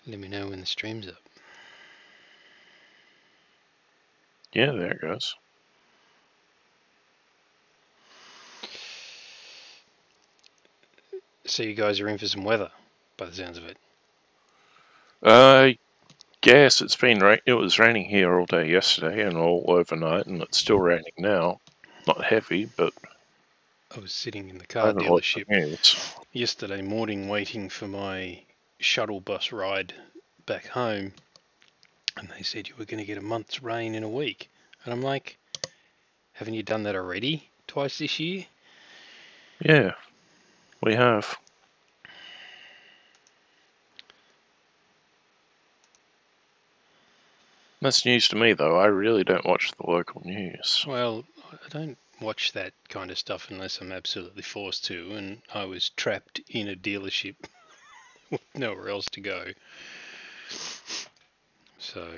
Let me know when the stream's up. Yeah, there it goes. So you guys are in for some weather, by the sounds of it. Yes, it was raining here all day yesterday and all overnight, and it's still raining now. Not heavy, but I was sitting in the I car haven't watched the dealership news. yesterday morning waiting for my shuttle bus ride back home, and they said you were going to get a month's rain in a week. And I'm like, haven't you done that already? Twice this year? Yeah, we have. That's news to me, though. I really don't watch the local news. Well, I don't watch that kind of stuff unless I'm absolutely forced to, and I was trapped in a dealership with nowhere else to go. So,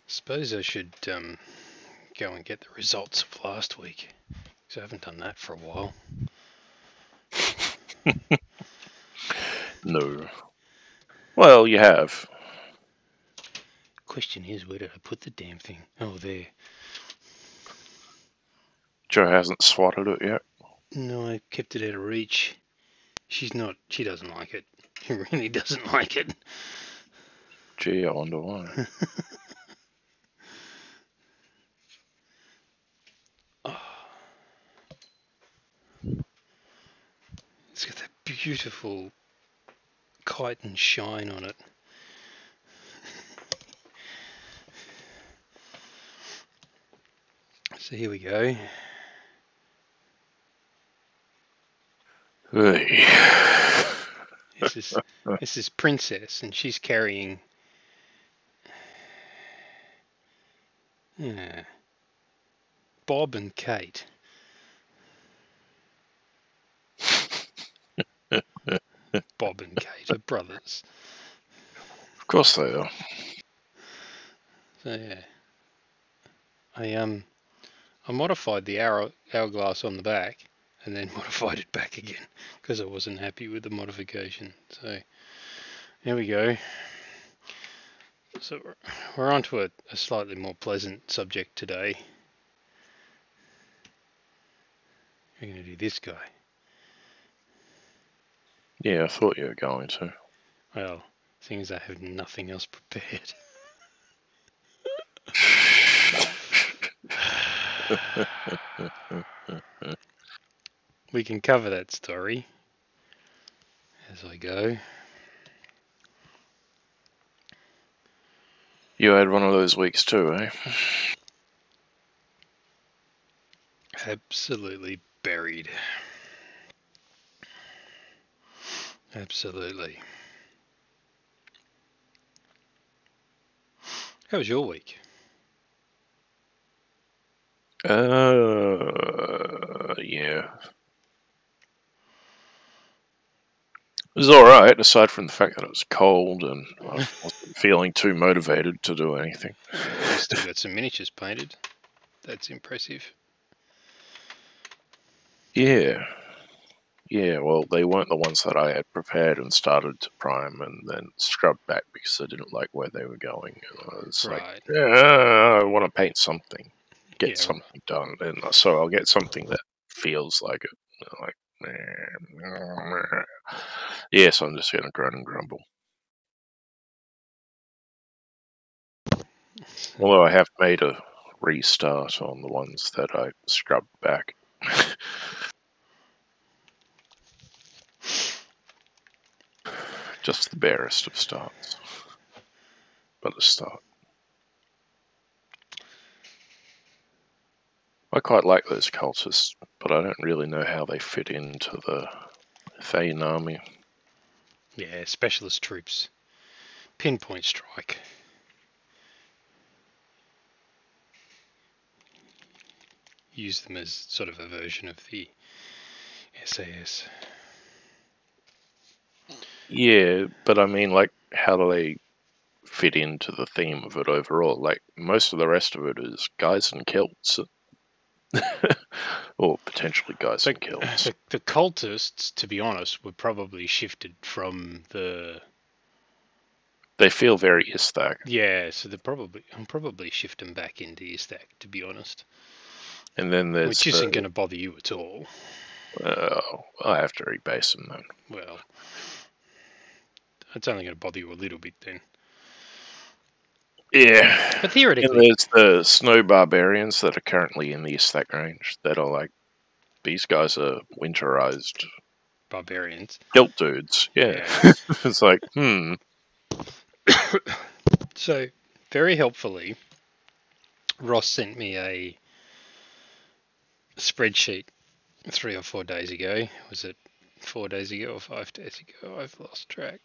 suppose I should go and get the results of last week, because I haven't done that for a while. No. Well, you have. Question is, where did I put the damn thing? Oh, there. Joe hasn't swatted it yet. No, I kept it out of reach. She doesn't like it. She really doesn't like it. Gee, I wonder why. Oh. It's got that beautiful kite and shine on it. So here we go. Hey. This is Princess, and she's carrying Bob and Kate. Bob and Kate are brothers. Of course they are. So yeah, I modified the hourglass on the back, and then modified it back again because I wasn't happy with the modification. So there we go. So we're on to a slightly more pleasant subject today. We're going to do this guy. Yeah, I thought you were going to. Well, seeing as I have nothing else prepared. We can cover that story as I go. You had one of those weeks too, eh? Absolutely buried. Absolutely. How was your week? Yeah. It was alright, aside from the fact that it was cold and I wasn't feeling too motivated to do anything. You still got some miniatures painted. That's impressive. Yeah. Yeah, well, they weren't the ones that I had prepared and started to prime and then scrubbed back because I didn't like where they were going. And I was like, I want to paint something, get something done. And so I'll get something that feels like it. Like, yes, I'm just going to grunt and grumble. Although I have made a restart on the ones that I scrubbed back. Just the barest of starts. But a start. I quite like those cultists, but I don't really know how they fit into the Thane army. Yeah, specialist troops. Pinpoint strike. Use them as sort of a version of the SAS. Yeah, but I mean, like, how do they fit into the theme of it overall? Like, most of the rest of it is guys in kilts. Or potentially guys in kilts. The cultists, to be honest, were probably shifted from the... They feel very Isthak. Yeah, so I'm probably shifting back into Isthak, to be honest. And then there's which isn't going to bother you at all. I have to rebase them then. Well, it's only going to bother you a little bit then. Yeah. But theoretically... And there's the snow barbarians that are currently in the Isthak range that are like, these guys are winterized barbarians. Kilt dudes, yeah. It's like, So, very helpfully, Ross sent me a spreadsheet 3 or 4 days ago. Was it 4 days ago or 5 days ago? I've lost track.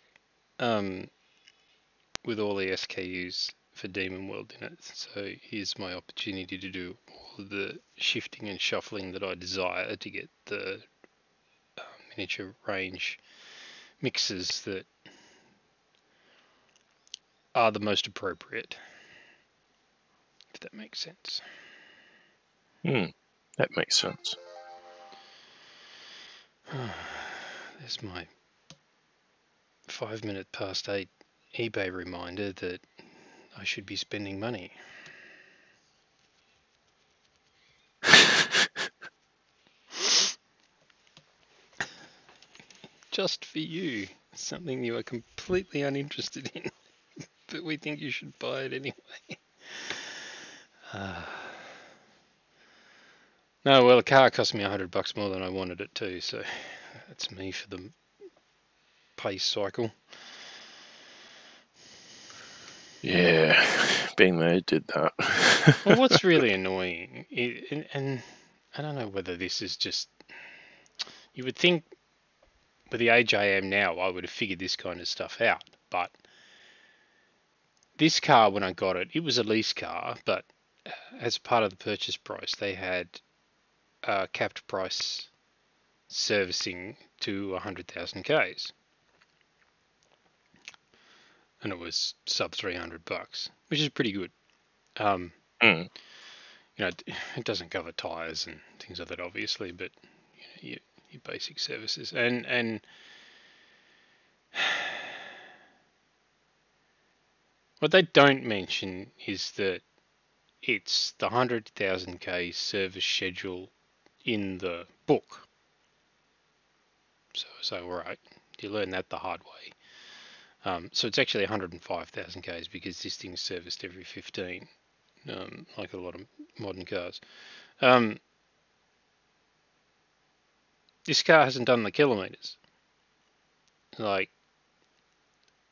With all the SKUs for Demonworld in it. So here's my opportunity to do all of the shifting and shuffling that I desire to get the miniature range mixes that are the most appropriate, if that makes sense. That makes sense. There's my 5 minute past 8 eBay reminder that I should be spending money. Just for you. Something you are completely uninterested in, but we think you should buy it anyway. No, well, the car cost me $100 more than I wanted it to, so that's me for the pace cycle. Yeah, being there did that. Well, what's really annoying, and I don't know whether this is just... You would think with the age I am now, I would have figured this kind of stuff out, but this car, when I got it, it was a lease car, but as part of the purchase price, they had capped price servicing to 100,000 Ks. And it was sub $300, which is pretty good. You know, it doesn't cover tyres and things like that, obviously, but you know, your basic services. And what they don't mention is that it's the 100,000 K service schedule in the book. So all right, you learn that the hard way. So it's actually 105,000 Ks because this thing's serviced every 15, like a lot of modern cars. This car hasn't done the kilometers. Like,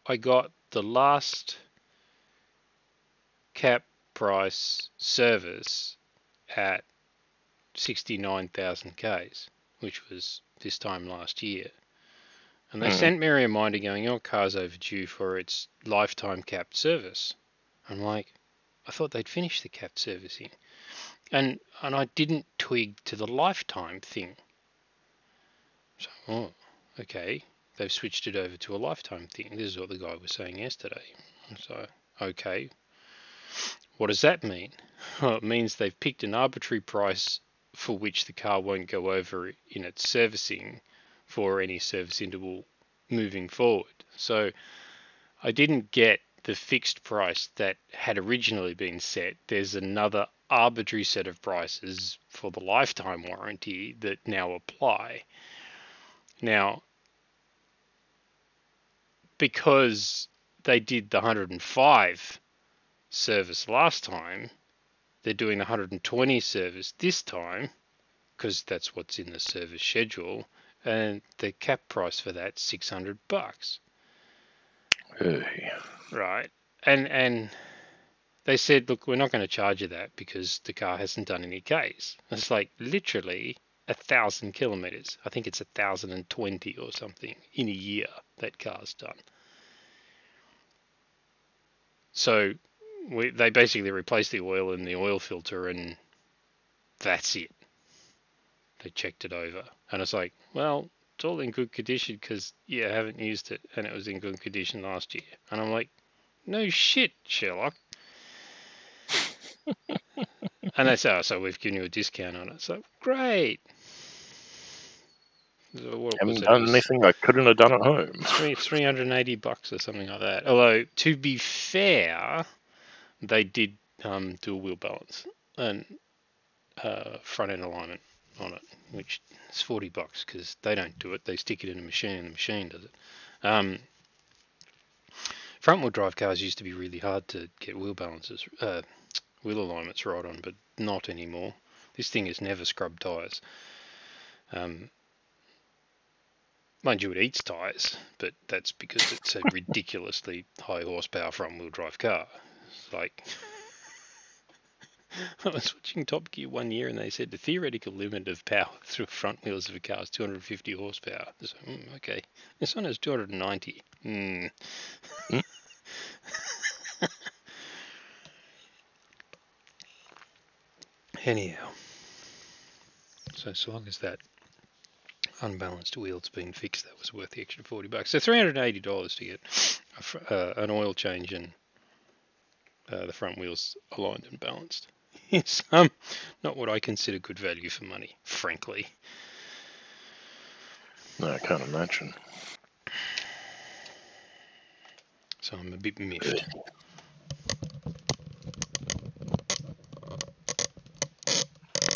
I got the last cap price service at 69,000 Ks, which was this time last year. And they sent me a reminder going, your car's overdue for its lifetime capped service. I'm like, I thought they'd finished the capped servicing. And I didn't twig to the lifetime thing. So, oh, okay. They've switched it over to a lifetime thing. This is what the guy was saying yesterday. So, okay. What does that mean? Well, it means they've picked an arbitrary price for which the car won't go over in its servicing for any service interval moving forward. So I didn't get the fixed price that had originally been set. There's another arbitrary set of prices for the lifetime warranty that now apply. Now, because they did the 105 service last time, they're doing the 120 service this time, because that's what's in the service schedule, and the cap price for that's $600. Hey. Right. And they said, look, we're not going to charge you that because the car hasn't done any Ks. It's like literally 1,000 kilometers. I think it's 1,020 or something in a year that car's done. So they basically replaced the oil in the oil filter, and that's it. They checked it over, and it's like, well, it's all in good condition because I haven't used it, and it was in good condition last year. And I'm like, no shit, Sherlock. And they say, oh, so we've given you a discount on it. So, great. So what Haven't was it? done anything I couldn't have done at home. $380 or something like that. Although, to be fair, they did do a wheel balance and front end alignment on it, which is $40 because they don't do it. They stick it in a machine and the machine does it. Front wheel drive cars used to be really hard to get wheel balances, wheel alignments right on, but not anymore. This thing has never scrubbed tyres. Mind you, it eats tyres, but that's because it's a ridiculously high horsepower front wheel drive car. It's like, I was watching Top Gear one year and they said the theoretical limit of power through front wheels of a car is 250 horsepower. So, okay, this one has 290. Anyhow, so long as that unbalanced wheel's been fixed, that was worth the extra $40. So $380 to get an oil change and the front wheels aligned and balanced. It's not what I consider good value for money, frankly. No, I can't imagine. So I'm a bit miffed.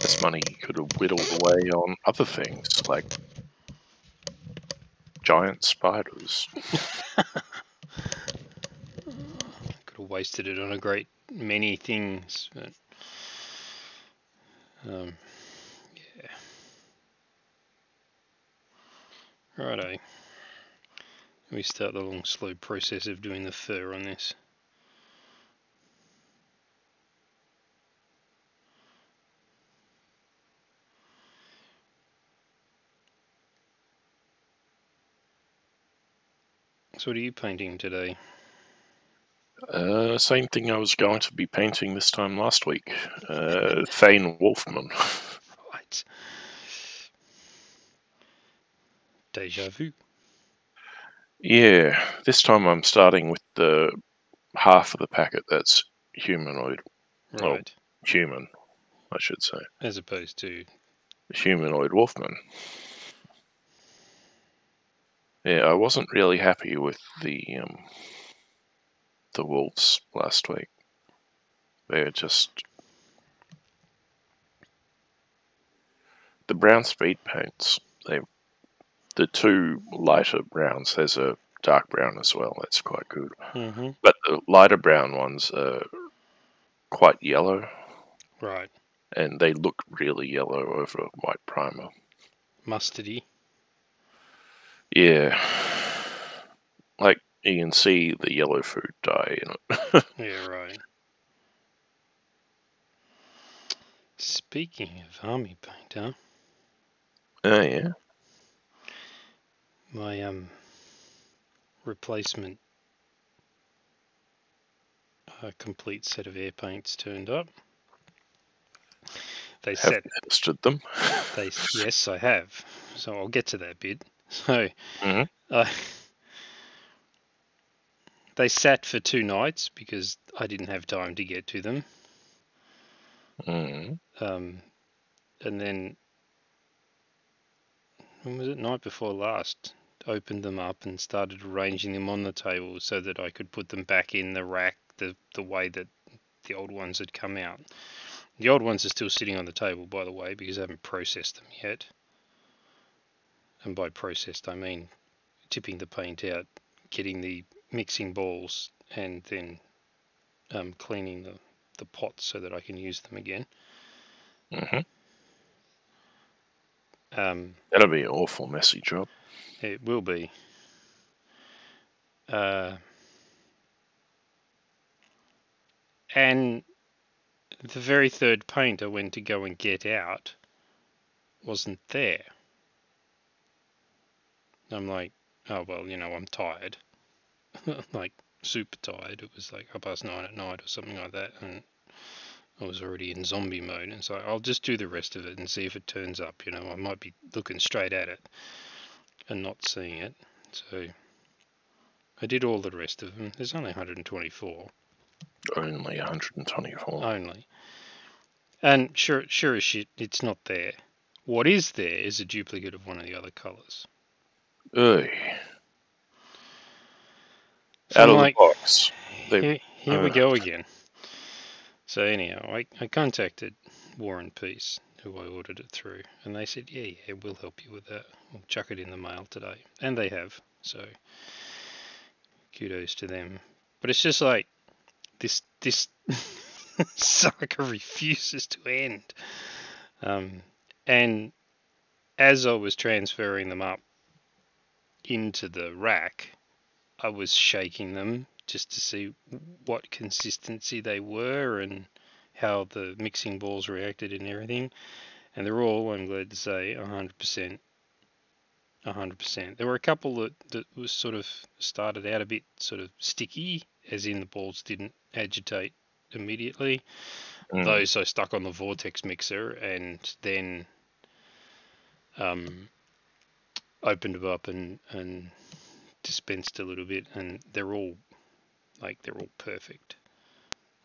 This money could have whittled away on other things, like giant spiders. Could have wasted it on a great many things, but yeah. Righto. We start the long, slow process of doing the fur on this. So what are you painting today? Same thing I was going to be painting this time last week. Thane Wolfman. Right. Deja vu. Yeah, this time I'm starting with the half of the packet that's humanoid. Right. Well, human, I should say. As opposed to Humanoid Wolfman. Yeah, I wasn't really happy with the wolves last week. They're just the brown speed paints. The two lighter browns. There's a dark brown as well. That's quite good. Mm-hmm. But the lighter brown ones are quite yellow. Right. And they look really yellow over white primer. Mustardy. Yeah. Like, you can see the yellow food dye in it. Yeah, right. Speaking of army paint, huh? Oh, yeah. My replacement complete set of air paints turned up. They have tested them. Yes, I have. So I'll get to that bit. So they sat for 2 nights because I didn't have time to get to them. Mm. And then when was it? Night before last. Opened them up and started arranging them on the table so that I could put them back in the rack the way that the old ones had come out. The old ones are still sitting on the table, by the way, because I haven't processed them yet. And by processed, I mean tipping the paint out, getting the mixing balls, and then cleaning the pots so that I can use them again. Mm-hmm. That'll be an awful messy job. It will be. And the very third paint I went to go and get out wasn't there. I'm like, oh, well, I'm tired. Like, super tired. It was like 9:30 at night or something like that. And I was already in zombie mode. And so I'll just do the rest of it and see if it turns up. I might be looking straight at it and not seeing it. So I did all the rest of them. There's only 124. Only 124. Only. And sure as shit, it's not there. What is there is a duplicate of one of the other colours. Ugh. So Out I'm of like, the box. here we go again. So anyhow, I contacted War and Peace, who I ordered it through, and they said, yeah, we'll help you with that. We'll chuck it in the mail today. And they have, so kudos to them. But it's just like, this saga refuses to end. And as I was transferring them up into the rack, I was shaking them just to see what consistency they were and how the mixing balls reacted and everything. And they're all, I'm glad to say, 100%. 100%. There were a couple that was sort of started out a bit sort of sticky, as in the balls didn't agitate immediately. Those I stuck on the vortex mixer and then opened them up and dispensed a little bit, and they're all perfect.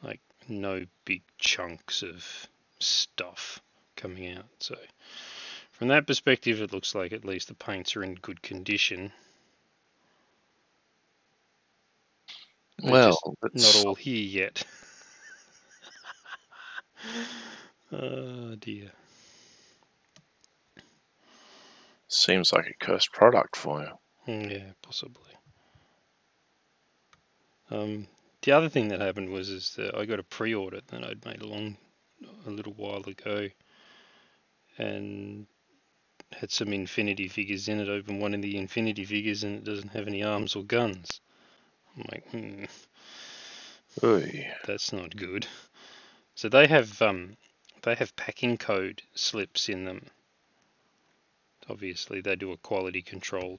Like no big chunks of stuff coming out. So from that perspective, it looks like at least the paints are in good condition. They're just not all here yet. Oh dear. Seems like a cursed product for you. Yeah, possibly. The other thing that happened was that I got a pre-order that I'd made a little while ago, and had some Infinity figures in it. Opened one of the Infinity figures and it doesn't have any arms or guns. I'm like, that's not good. So they have packing code slips in them. Obviously, they do a quality control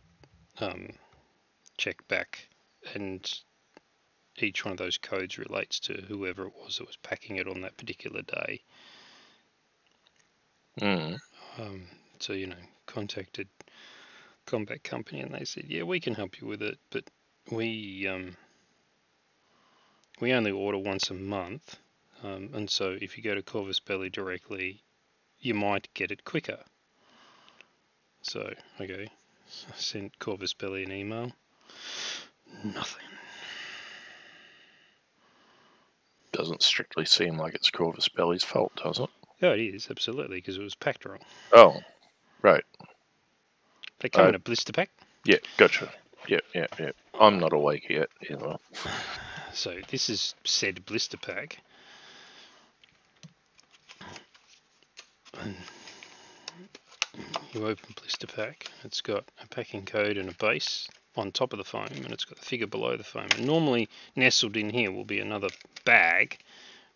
check back, and each one of those codes relates to whoever it was that was packing it on that particular day. So contacted Combat Company and they said, yeah, we can help you with it, but we only order once a month, and so if you go to Corvus Belli directly, you might get it quicker. So, okay, I sent Corvus Belli an email. Nothing. Doesn't strictly seem like it's Corvus Belli's fault, does it? Yeah, it is, absolutely, because it was packed wrong. Oh, right. They come in a blister pack. Yeah, gotcha. Yeah. I'm not awake yet, either. So this is said blister pack. And you open blister pack. It's got a packing code and a base on top of the foam, and it's got the figure below the foam. And normally nestled in here will be another bag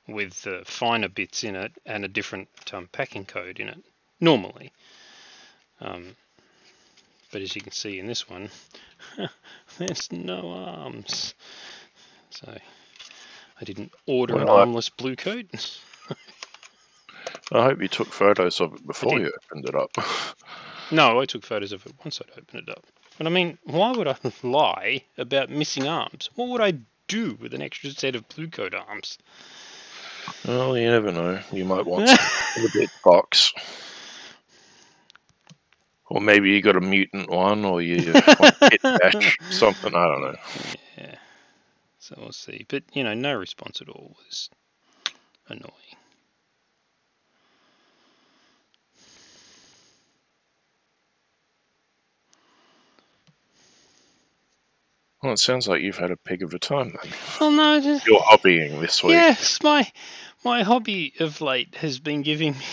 with finer bits in it and a different packing code in it. Normally. But as you can see in this one, there's no arms. So I didn't order an armless blue code. I hope you took photos of it before you opened it up. No, I took photos of it once I'd opened it up. But I mean, why would I lie about missing arms? What would I do with an extra set of blue code arms? Well, you never know. You might want some in a big box. Or maybe you got a mutant one, or you want a kit batch, something, I don't know. Yeah. So we'll see. But, no response at all was annoying. Well, it sounds like you've had a pig of a time then. Well, no, you're hobbying this week. Yes, my hobby of late has been giving me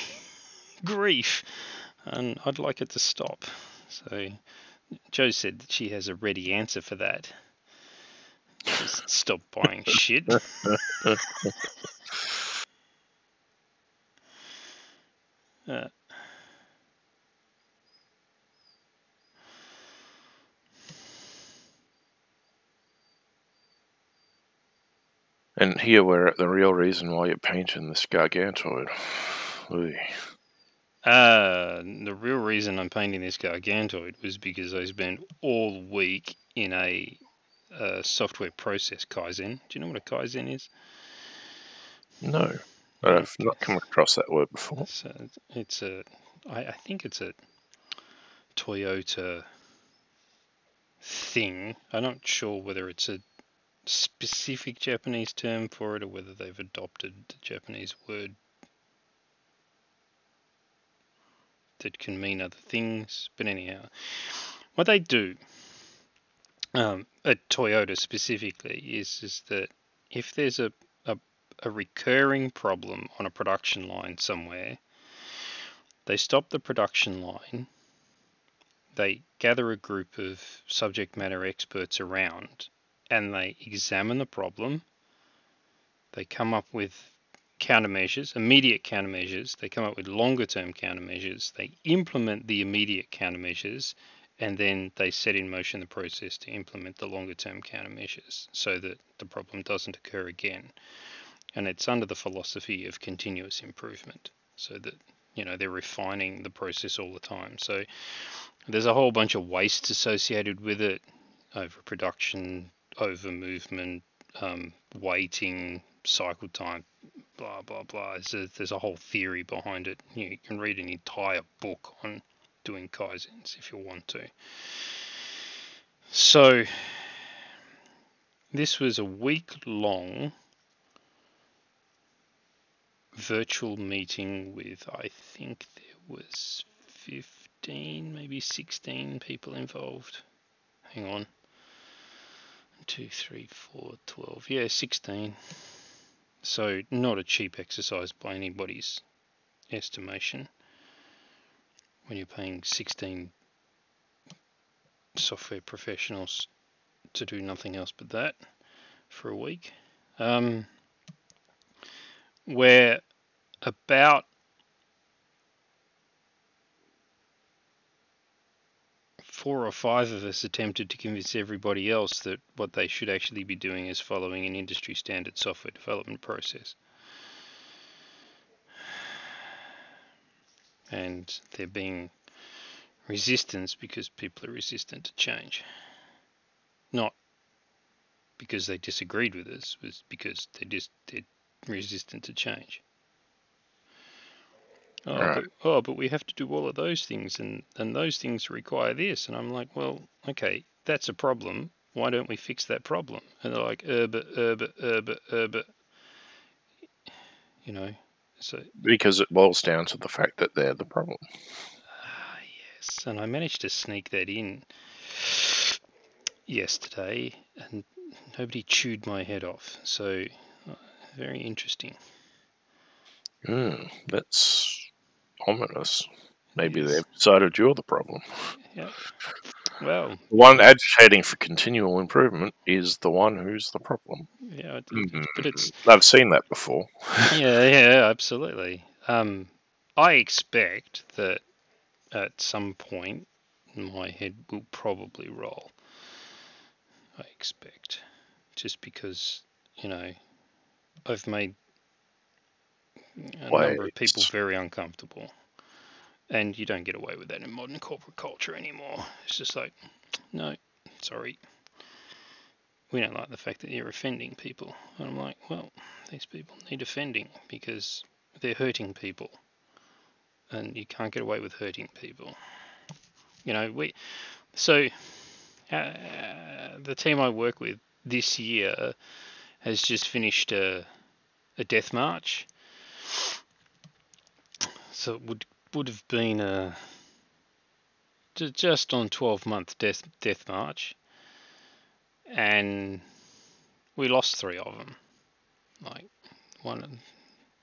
grief, and I'd like it to stop. So, Jo said that she has a ready answer for that. Just stop buying shit. And here we're at the real reason why you're painting this gargantoid. The real reason I'm painting this gargantoid was because I spent all week in a software process Kaizen. Do you know what a Kaizen is? No. I've not come across that word before. So it's I think it's a Toyota thing. I'm not sure whether it's a specific Japanese term for it or whether they've adopted the Japanese word that can mean other things. But anyhow, what they do at Toyota specifically is that if there's a recurring problem on a production line somewhere, they stop the production line, they gather a group of subject matter experts around, and they examine the problem. They come up with countermeasures, immediate countermeasures. They come up with longer term countermeasures. They implement the immediate countermeasures, and then they set in motion the process to implement the longer term countermeasures so that the problem doesn't occur again. And it's under the philosophy of continuous improvement, so that they're refining the process all the time. So there's a whole bunch of waste associated with it: overproduction, over movement, waiting, cycle time, blah blah blah. There's a whole theory behind it. You can read an entire book on doing kaizens if you want to. So this was a week-long virtual meeting with, I think there was 15, maybe 16 people involved. Hang on. 2, 3, 4, 12. Yeah, 16. So not a cheap exercise by anybody's estimation when you're paying 16 software professionals to do nothing else but that for a week. Where about 4 or 5 of us attempted to convince everybody else that what they should actually be doing is following an industry standard software development process. And there being resistance because people are resistant to change. Not because they disagreed with us, it was because they're resistant to change. Right. But we have to do all of those things, and those things require this. And I'm like, well, okay, that's a problem. Why don't we fix that problem? And they're like, but. So Because it boils down to the fact that they're the problem. Yes, and I managed to sneak that in yesterday, and nobody chewed my head off. So very interesting. That's ominous. Maybe Yes. they've decided you're the problem. Yeah. Well, the one agitating for continual improvement is the one who's the problem. Yeah, but it's. I've seen that before. Yeah, absolutely. I expect that at some point my head will probably roll. I expect, just because I've made a number of people very uncomfortable. And you don't get away with that in modern corporate culture anymore. It's just like, no, sorry. We don't like the fact that you're offending people. And I'm like, well, these people need offending because they're hurting people. And you can't get away with hurting people. The team I work with this year has just finished a death march. So it would have been just on 12-month death march, and we lost 3 of them. Like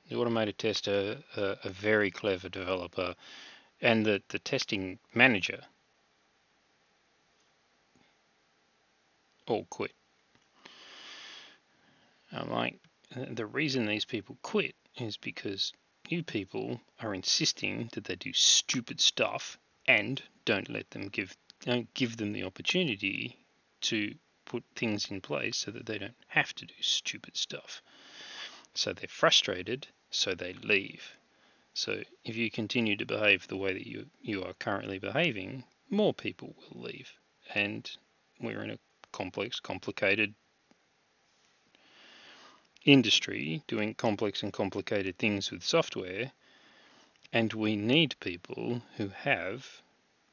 the automated tester, a very clever developer, and the testing manager all quit. I'm like, the reason these people quit is because you people are insisting that they do stupid stuff and don't give them the opportunity to put things in place so that they don't have to do stupid stuff. So they're frustrated, so they leave. So if you continue to behave the way that you are currently behaving, more people will leave. And we're in a complicated industry doing complex and complicated things with software, and we need people who have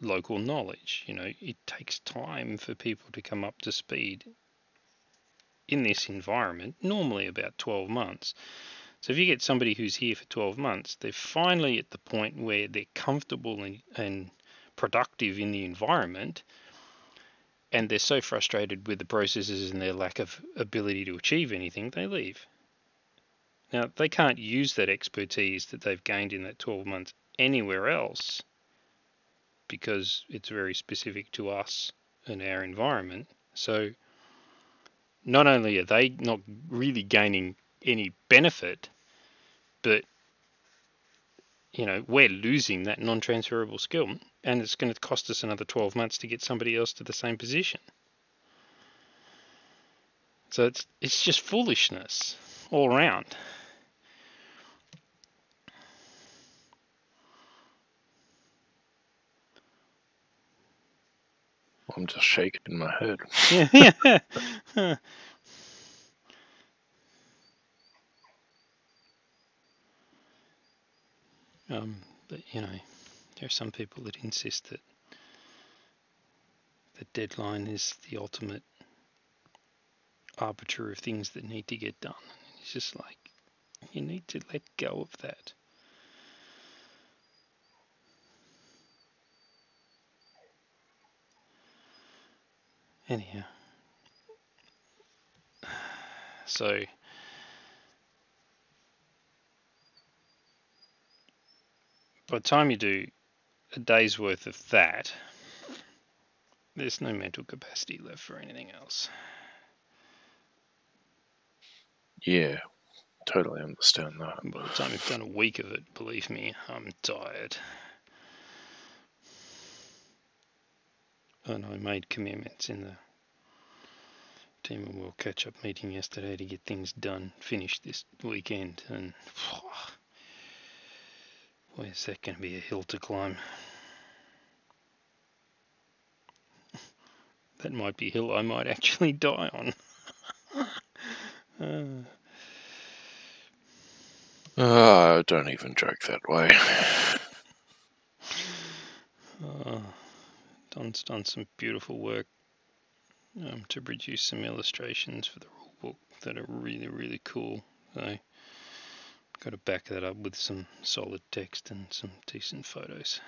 local knowledge. It takes time for people to come up to speed in this environment, normally about 12 months. So if you get somebody who's here for 12 months, they're finally at the point where they're comfortable and productive in the environment, and they're so frustrated with the processes and their lack of ability to achieve anything, they leave. Now, they can't use that expertise that they've gained in that 12 months anywhere else because it's very specific to us and our environment. So not only are they not really gaining any benefit, but we're losing that non-transferable skill, and it's going to cost us another 12 months to get somebody else to the same position. So it's just foolishness all around. I'm just shaking my head. Yeah. But there are some people that insist that the deadline is the ultimate arbiter of things that need to get done. It's just like, you need to let go of that. Anyhow, so by the time you do a day's worth of that, there's no mental capacity left for anything else. Yeah, totally understand that. By the time you've done a week of it, believe me, I'm tired. And I made commitments in the Demonworld catch-up meeting yesterday to get things done, finished this weekend, and boy, is that going to be a hill to climb. That might be a hill I might actually die on. Don't even joke that way. Don's done some beautiful work to produce some illustrations for the rulebook that are really, really cool. So got to back that up with some solid text and some decent photos.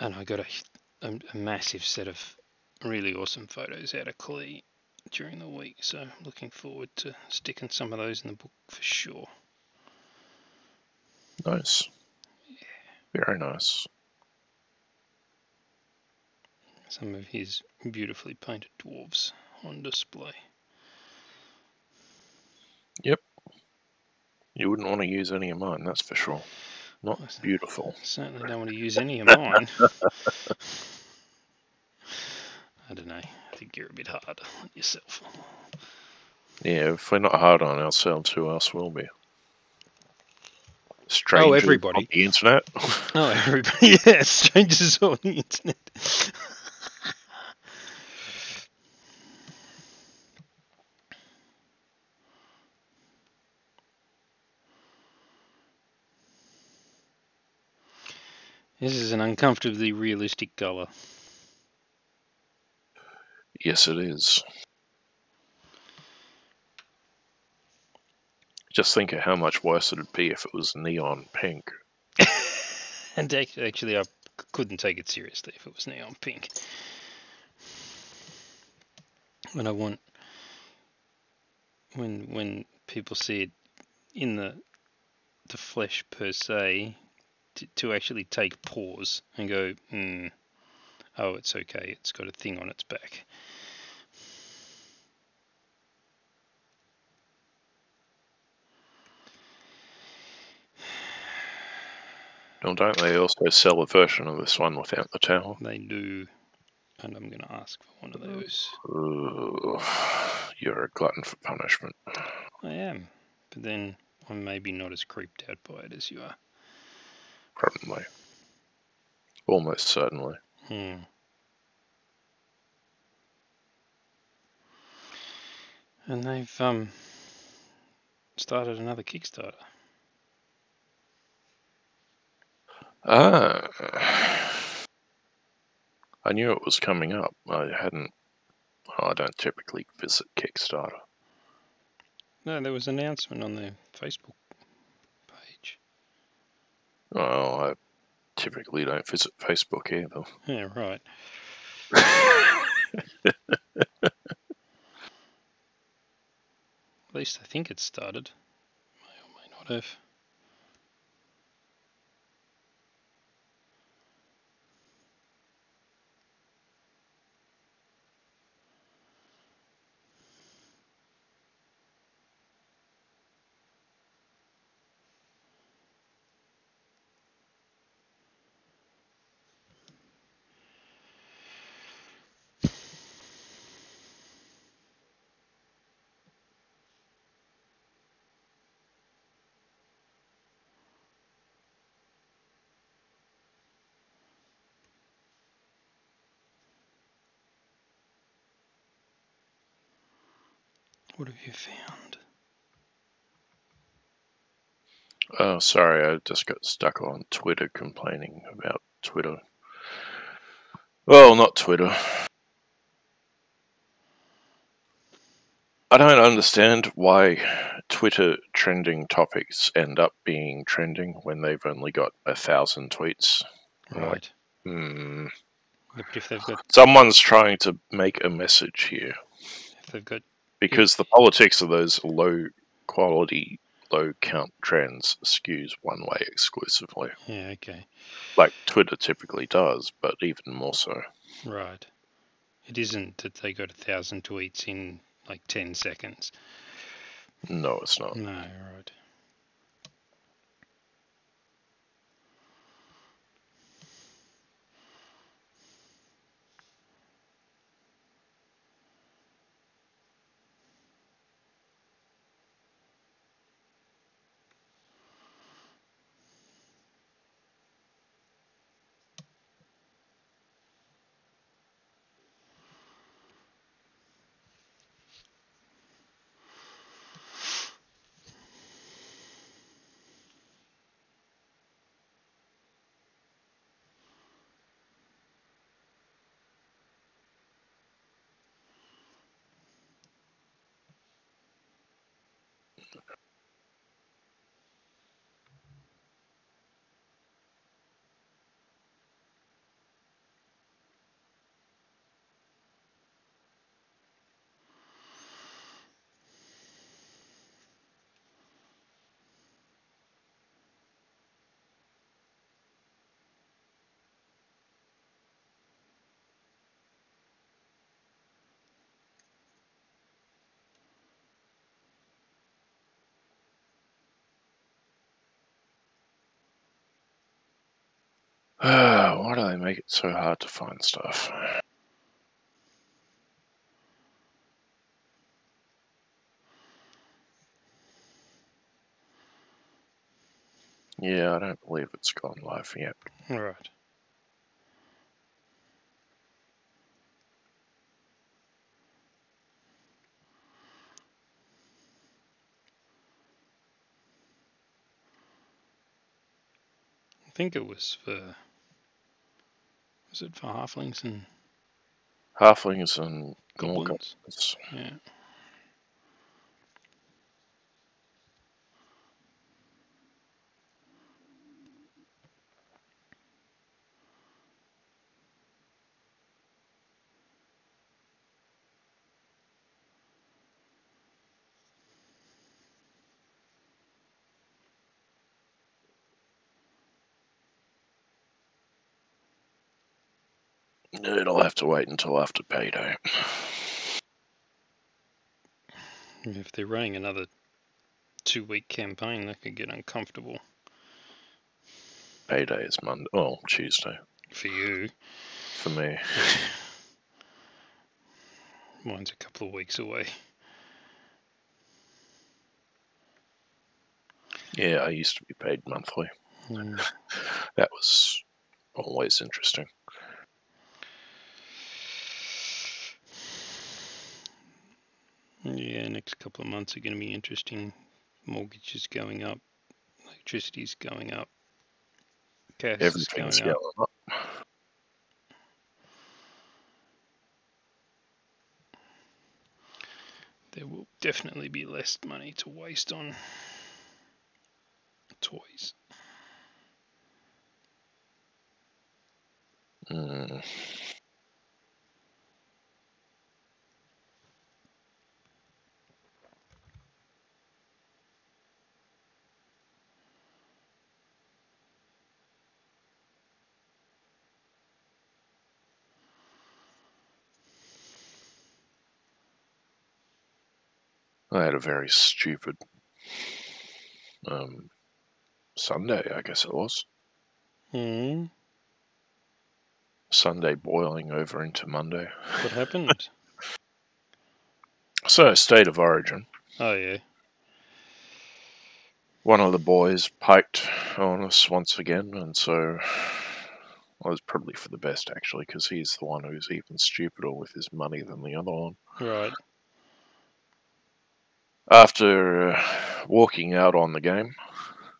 And I got a massive set of really awesome photos out of Clee during the week, so I'm looking forward to sticking some of those in the book for sure. Nice. Yeah. Very nice. Some of his beautifully painted dwarves on display. Yep. You wouldn't want to use any of mine, that's for sure. Not beautiful. Certainly don't want to use any of mine. I don't know. I think you're a bit hard on yourself. Yeah, if we're not hard on ourselves, who else will be? Strangers everybody on the internet? Everybody. Yeah, strangers on the internet. This is an uncomfortably realistic colour. Yes, it is. Just think of how much worse it'd be if it was neon pink. And actually, I couldn't take it seriously if it was neon pink. And I want, when people see it in the flesh per se, to actually take pause and go, oh, it's okay, it's got a thing on its back. Don't they also sell a version of this one without the tower? They do, and I'm going to ask for one of those. You're a glutton for punishment. I am, but then I'm maybe not as creeped out by it as you are. Probably. Almost certainly. And they've started another Kickstarter. Ah. I knew it was coming up. I don't typically visit Kickstarter. No, there was an announcement on their Facebook page. Oh, I typically don't visit Facebook either. Yeah, right. At least I think it's started. May or may not have. What have you found? Oh, sorry, I just got stuck on Twitter complaining about Twitter. Well, not Twitter. I don't understand why Twitter trending topics end up being trending when they've only got 1,000 tweets. Right. Yeah, but if they've got... Someone's trying to make a message here. If they've got... Because the politics of those low quality, low count trends skews one way exclusively. Yeah, okay. Like Twitter typically does, but even more so. Right. It isn't that they got 1,000 tweets in like 10 seconds. No, it's not. No, right. Why do they make it so hard to find stuff? Yeah, I don't believe it's gone live yet. Right. I think it was for... Was it for halflings and... Halflings and more goblins? goblins. Yeah. It'll have to wait until after payday. If they're running another 2-week campaign, that could get uncomfortable. Payday is Monday. Oh, Tuesday. For you. For me. Mine's a couple of weeks away. Yeah, I used to be paid monthly. That was always interesting. Yeah, next couple of months are going to be interesting. Mortgages going up, electricity's going up, gas is Everything's going up. going up. There will definitely be less money to waste on toys. Mm. I had a very stupid Sunday, I guess it was. Sunday boiling over into Monday. What happened? So, State of Origin. Oh, yeah. One of the boys piked on us once again, and so it was probably for the best, actually, because he's the one who's even stupider with his money than the other one. Right. After walking out on the game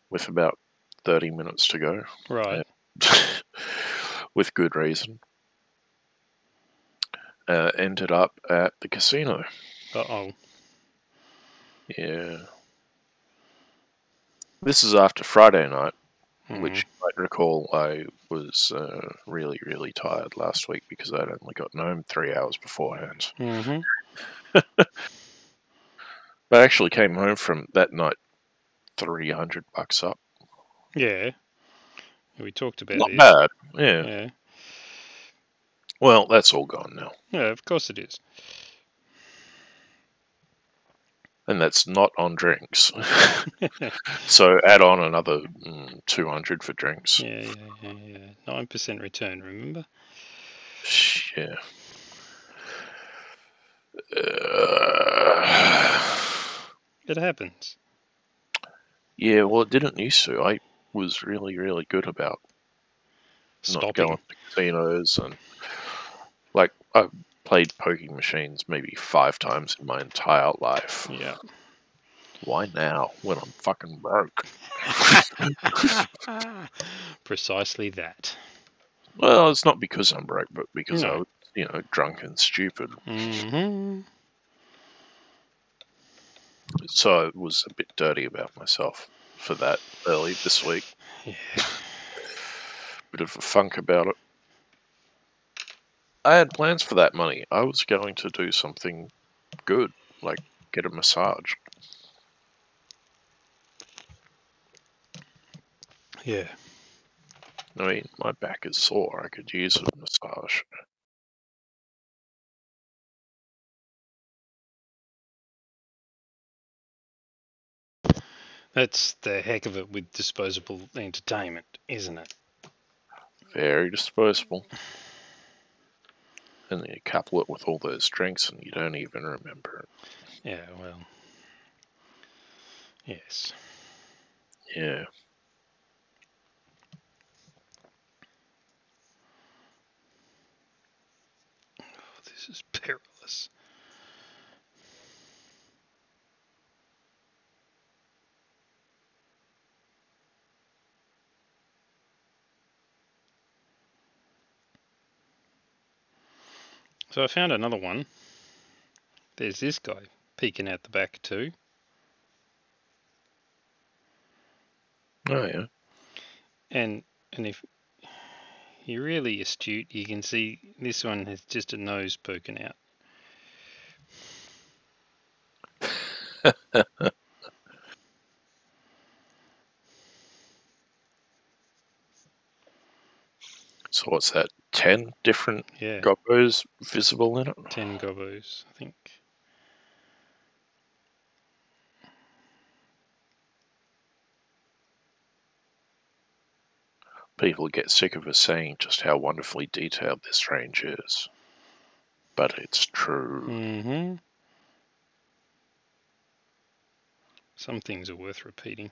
with about 30 minutes to go, Right. with good reason, ended up at the casino. Uh-oh. Yeah. This is after Friday night, which you might recall I was really, really tired last week because I'd only gotten home 3 hours beforehand. I actually came home from that night $300 up. Yeah. We talked about Not this. bad, yeah. Yeah. Well, that's all gone now. Yeah, of course it is. And that's not on drinks. So add on another 200 for drinks. Yeah. 9% return, remember? Yeah. It happens. Yeah, well, it didn't used to. I was really, really good about not going to casinos, and like I've played poking machines maybe 5 times in my entire life. Yeah. Why now when I'm fucking broke? Precisely that. Well, it's not because I'm broke, but because I No. was, drunk and stupid. So I was a bit dirty about myself for that early this week. Yeah. Bit of a funk about it. I had plans for that money. I was going to do something good, like get a massage. Yeah. I mean, my back is sore. I could use a massage. That's the heck of it with disposable entertainment, isn't it? Very disposable. And then you couple it with all those drinks and you don't even remember it. Yeah, well. Yes. Yeah. Oh, this is perilous. So I found another one. There's this guy peeking out the back too. Oh, yeah. And if you're really astute, you can see this one has just a nose poking out. So what's that? 10 different gobbos visible in it? 10 gobbos, I think. People get sick of us saying just how wonderfully detailed this range is. But it's true. Some things are worth repeating.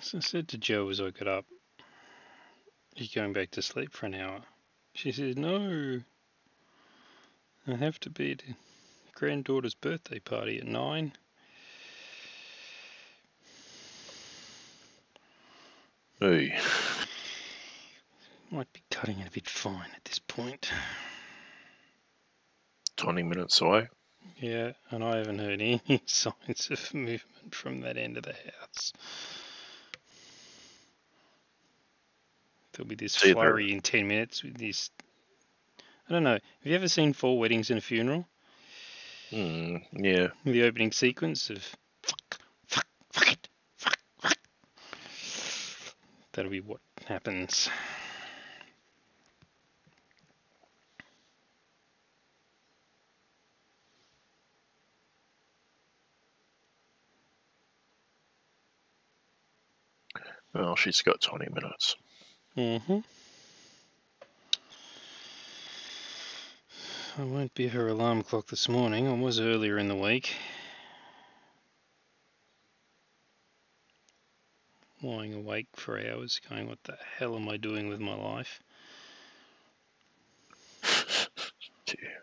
So I said to Jo as I got up, "You're going back to sleep for an hour?" She says, "No, I have to be at granddaughter's birthday party at 9. Hey. Might be cutting it a bit fine at this point. 20 minutes away. Yeah, and I haven't heard any signs of movement from that end of the house. There'll be this flurry in 10 minutes with this. I don't know. Have you ever seen 4 Weddings and a Funeral? Yeah. The opening sequence of fuck it. That'll be what happens. Well, she's got 20 minutes. Mm-hmm. I won't be her alarm clock this morning. I was earlier in the week. Lying awake for hours going, what the hell am I doing with my life? Yeah.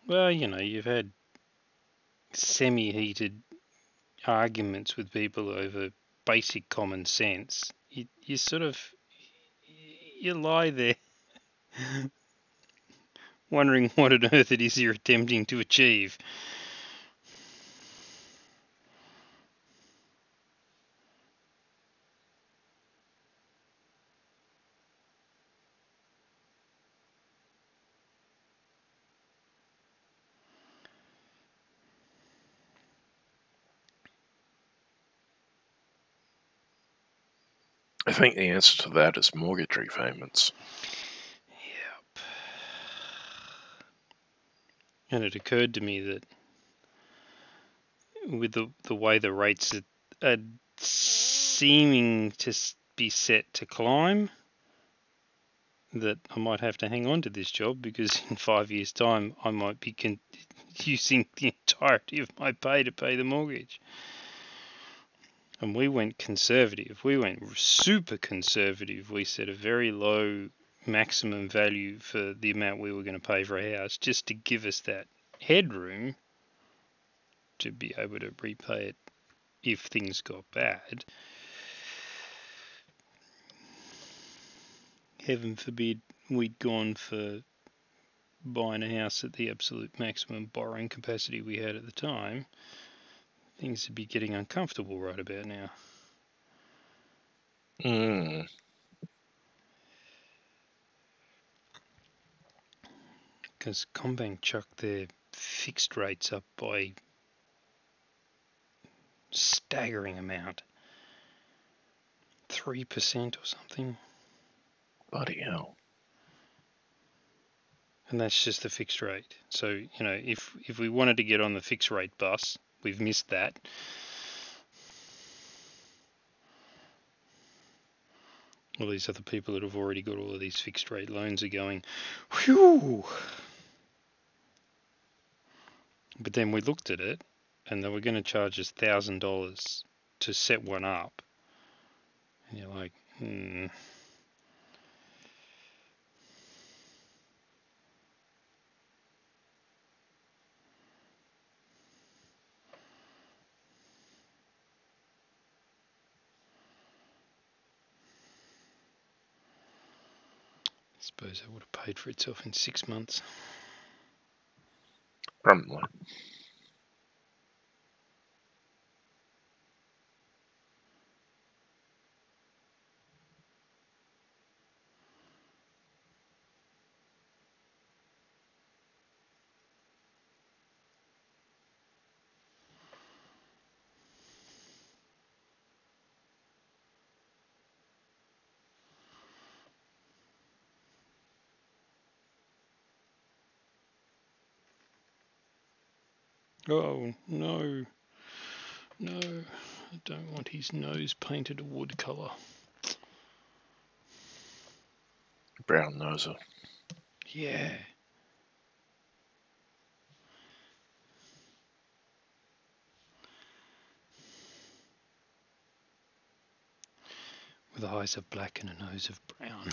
Well, you know, you've had semi-heated arguments with people over basic common sense. You sort of, you lie there wondering what on earth it is you're attempting to achieve. I think the answer to that is mortgage repayments. Yep. And it occurred to me that with the way the rates are seeming to be set to climb, that I might have to hang on to this job, because in 5 years' time I might be using the entirety of my pay to pay the mortgage. And we went conservative. We went super conservative. We set a very low maximum value for the amount we were going to pay for a house, just to give us that headroom to be able to repay it if things got bad. Heaven forbid we'd gone for buying a house at the absolute maximum borrowing capacity we had at the time. Things would be getting uncomfortable right about now. Because Combank chucked their fixed rates up by staggering amount. 3% or something. Bloody hell. And that's just the fixed rate. So, you know, if we wanted to get on the fixed rate bus, we've missed that. All these other people that have already got all of these fixed rate loans are going, whew. But then we looked at it, and they were going to charge us $1,000 to set one up. And you're like, I suppose that would have paid for itself in 6 months. Probably. Oh, no. No, I don't want his nose painted a wood colour. Brown noser. Yeah. with eyes of black and a nose of brown.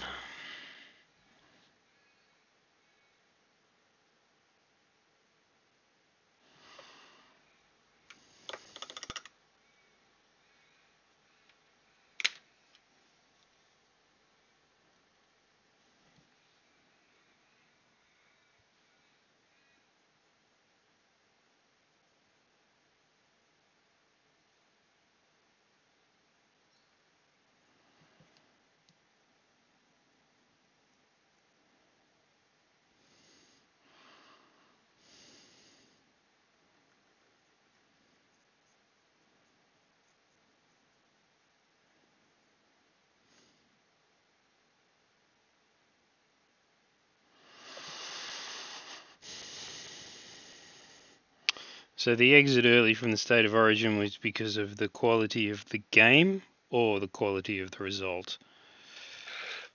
So the exit early from the state of origin was because of the quality of the game or the quality of the result?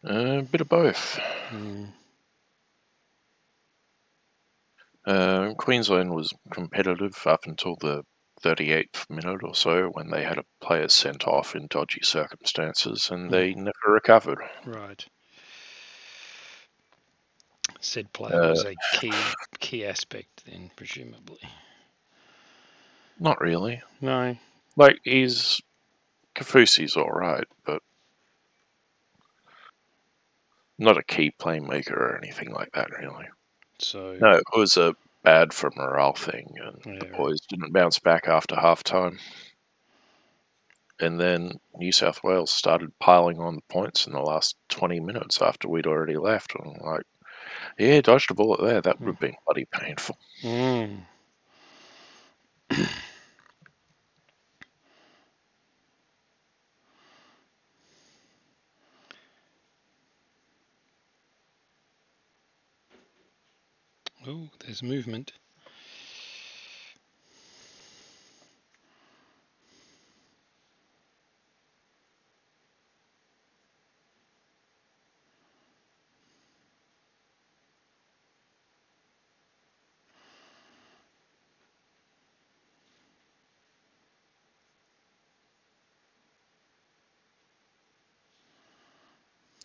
A bit of both. Queensland was competitive up until the 38th minute or so when they had a player sent off in dodgy circumstances and they never recovered. Right. Said player was a key aspect then, presumably. Not really. No. Like, Kafusi's alright, but not a key playmaker or anything like that, really. So no, it was a bad for morale thing, and the boys didn't bounce back after half-time. And then New South Wales started piling on the points in the last 20 minutes after we'd already left. And I'm like, yeah, dodged a bullet there. That would have been bloody painful. Oh, there's movement.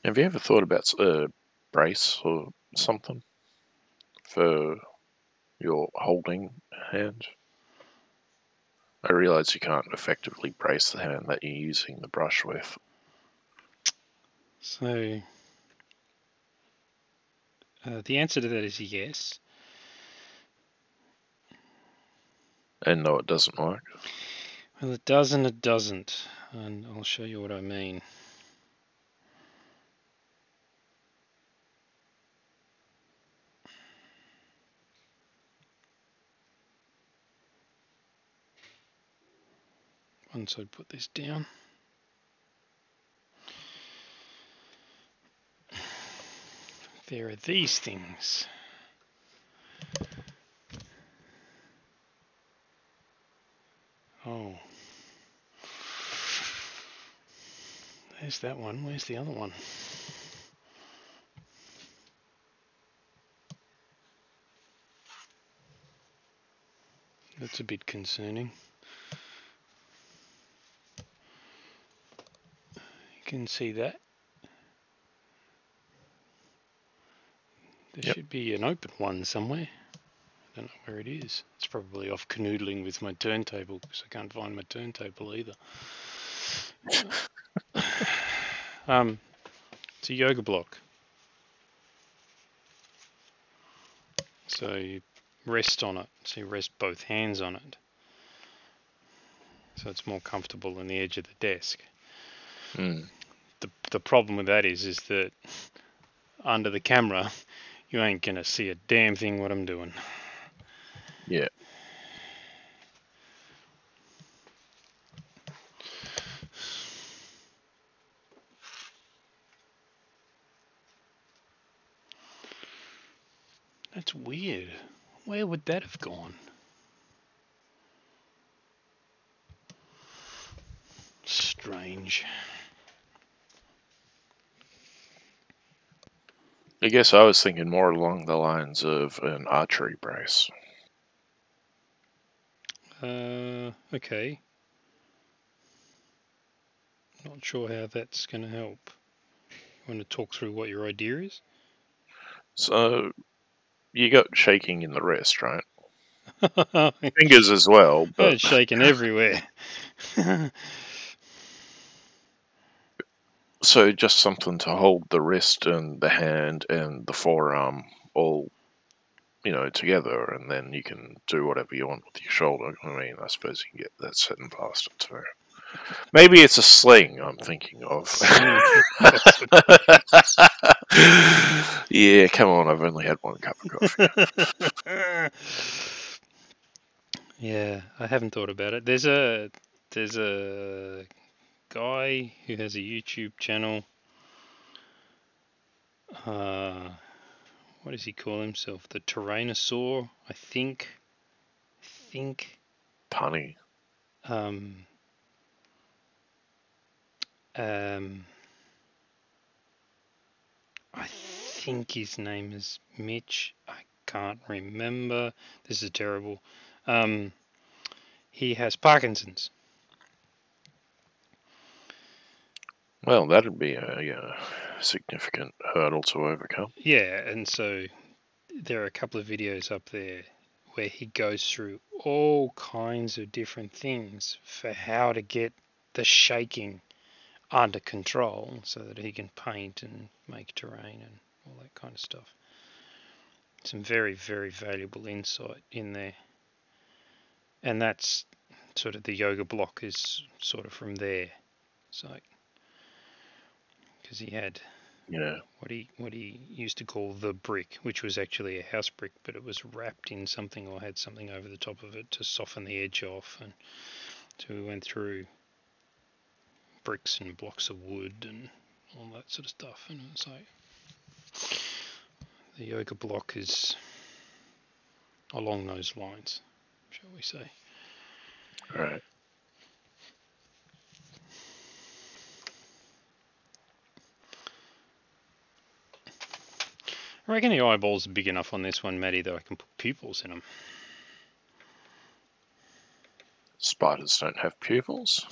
Have you ever thought about a brace or something for your holding hand? I realise you can't effectively brace the hand that you're using the brush with. So the answer to that is yes. And no, it doesn't work. Well, it does and it doesn't. And I'll show you what I mean. Once I put this down. There are these things. Oh. There's that one. Where's the other one? That's a bit concerning. You can see that. There should be an open one somewhere. I don't know where it is. It's probably off canoodling with my turntable because I can't find my turntable either. It's a yoga block. So you rest on it. So you rest both hands on it. So it's more comfortable than the edge of the desk. The problem with that is that under the camera, you ain't gonna see a damn thing what I'm doing. Yeah. That's weird. Where would that have gone? Strange. I guess I was thinking more along the lines of an archery brace. Okay. Not sure how that's going to help. You want to talk through what your idea is? So, you got shaking in the wrist, right? Fingers as well, but... It's shaking everywhere. So just something to hold the wrist and the hand and the forearm all, together, and then you can do whatever you want with your shoulder. I mean, I suppose you can get that set and past it too. Maybe it's a sling I'm thinking of. Yeah, come on, I've only had one cup of coffee. Yeah, I haven't thought about it. There's a guy who has a YouTube channel. What does he call himself? The Tyrannosaur, I think. Punny. I think his name is Mitch. I can't remember. This is terrible. He has Parkinson's. Well, that'd be a significant hurdle to overcome. Yeah, and so there are a couple of videos up there where he goes through all kinds of different things for how to get the shaking under control so that he can paint and make terrain and all that kind of stuff. Some very, very valuable insight in there. And that's sort of the yoga block is sort of from there. So, because he had what he used to call the brick, which was actually a house brick, but it was wrapped in something or had something over the top of it to soften the edge off. And so we went through bricks and blocks of wood and all that sort of stuff. And it's like the yoga block is along those lines, shall we say. Right. I reckon the eyeballs are big enough on this one, Matty, that I can put pupils in them. Spiders don't have pupils.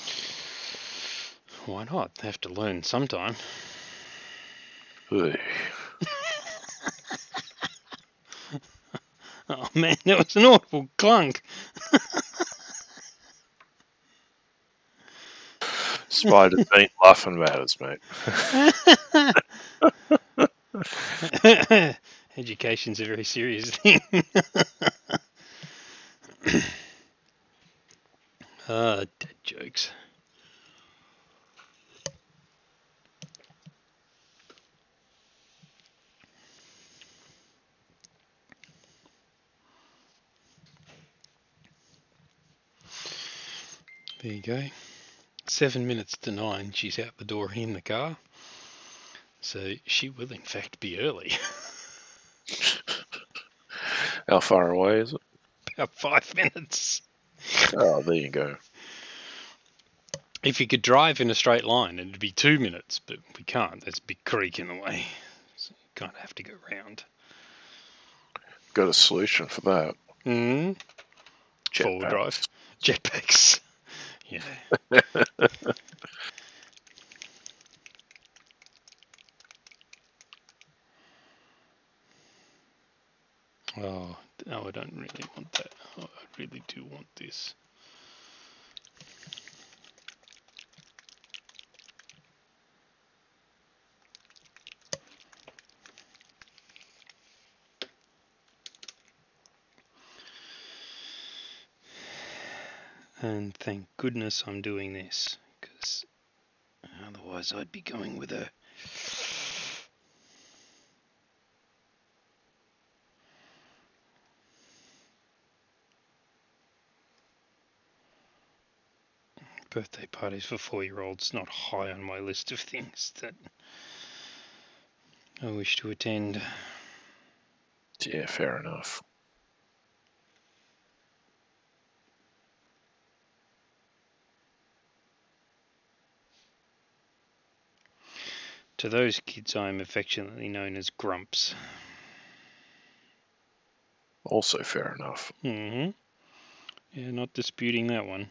Why not? They have to learn sometime. Ugh. Oh man, that was an awful clunk. Spiders ain't laughing matters, mate. Education's a very serious thing. Dead jokes. There you go. 7 minutes to 9, she's out the door in the car. So she will in fact be early. How far away is it? About 5 minutes. Oh, there you go. If you could drive in a straight line, it'd be 2 minutes, but we can't. There's a big creek in the way. So you kind of have to go round. Got a solution for that. Four-wheel drive. Jetpacks. Yeah. Oh, no, I don't really want that. Oh, I really do want this. And thank goodness I'm doing this, because otherwise I'd be going with a... Birthday parties for 4-year-olds not high on my list of things that I wish to attend. Yeah, fair enough. To those kids, I am affectionately known as Grumps. Also fair enough. Yeah, not disputing that one.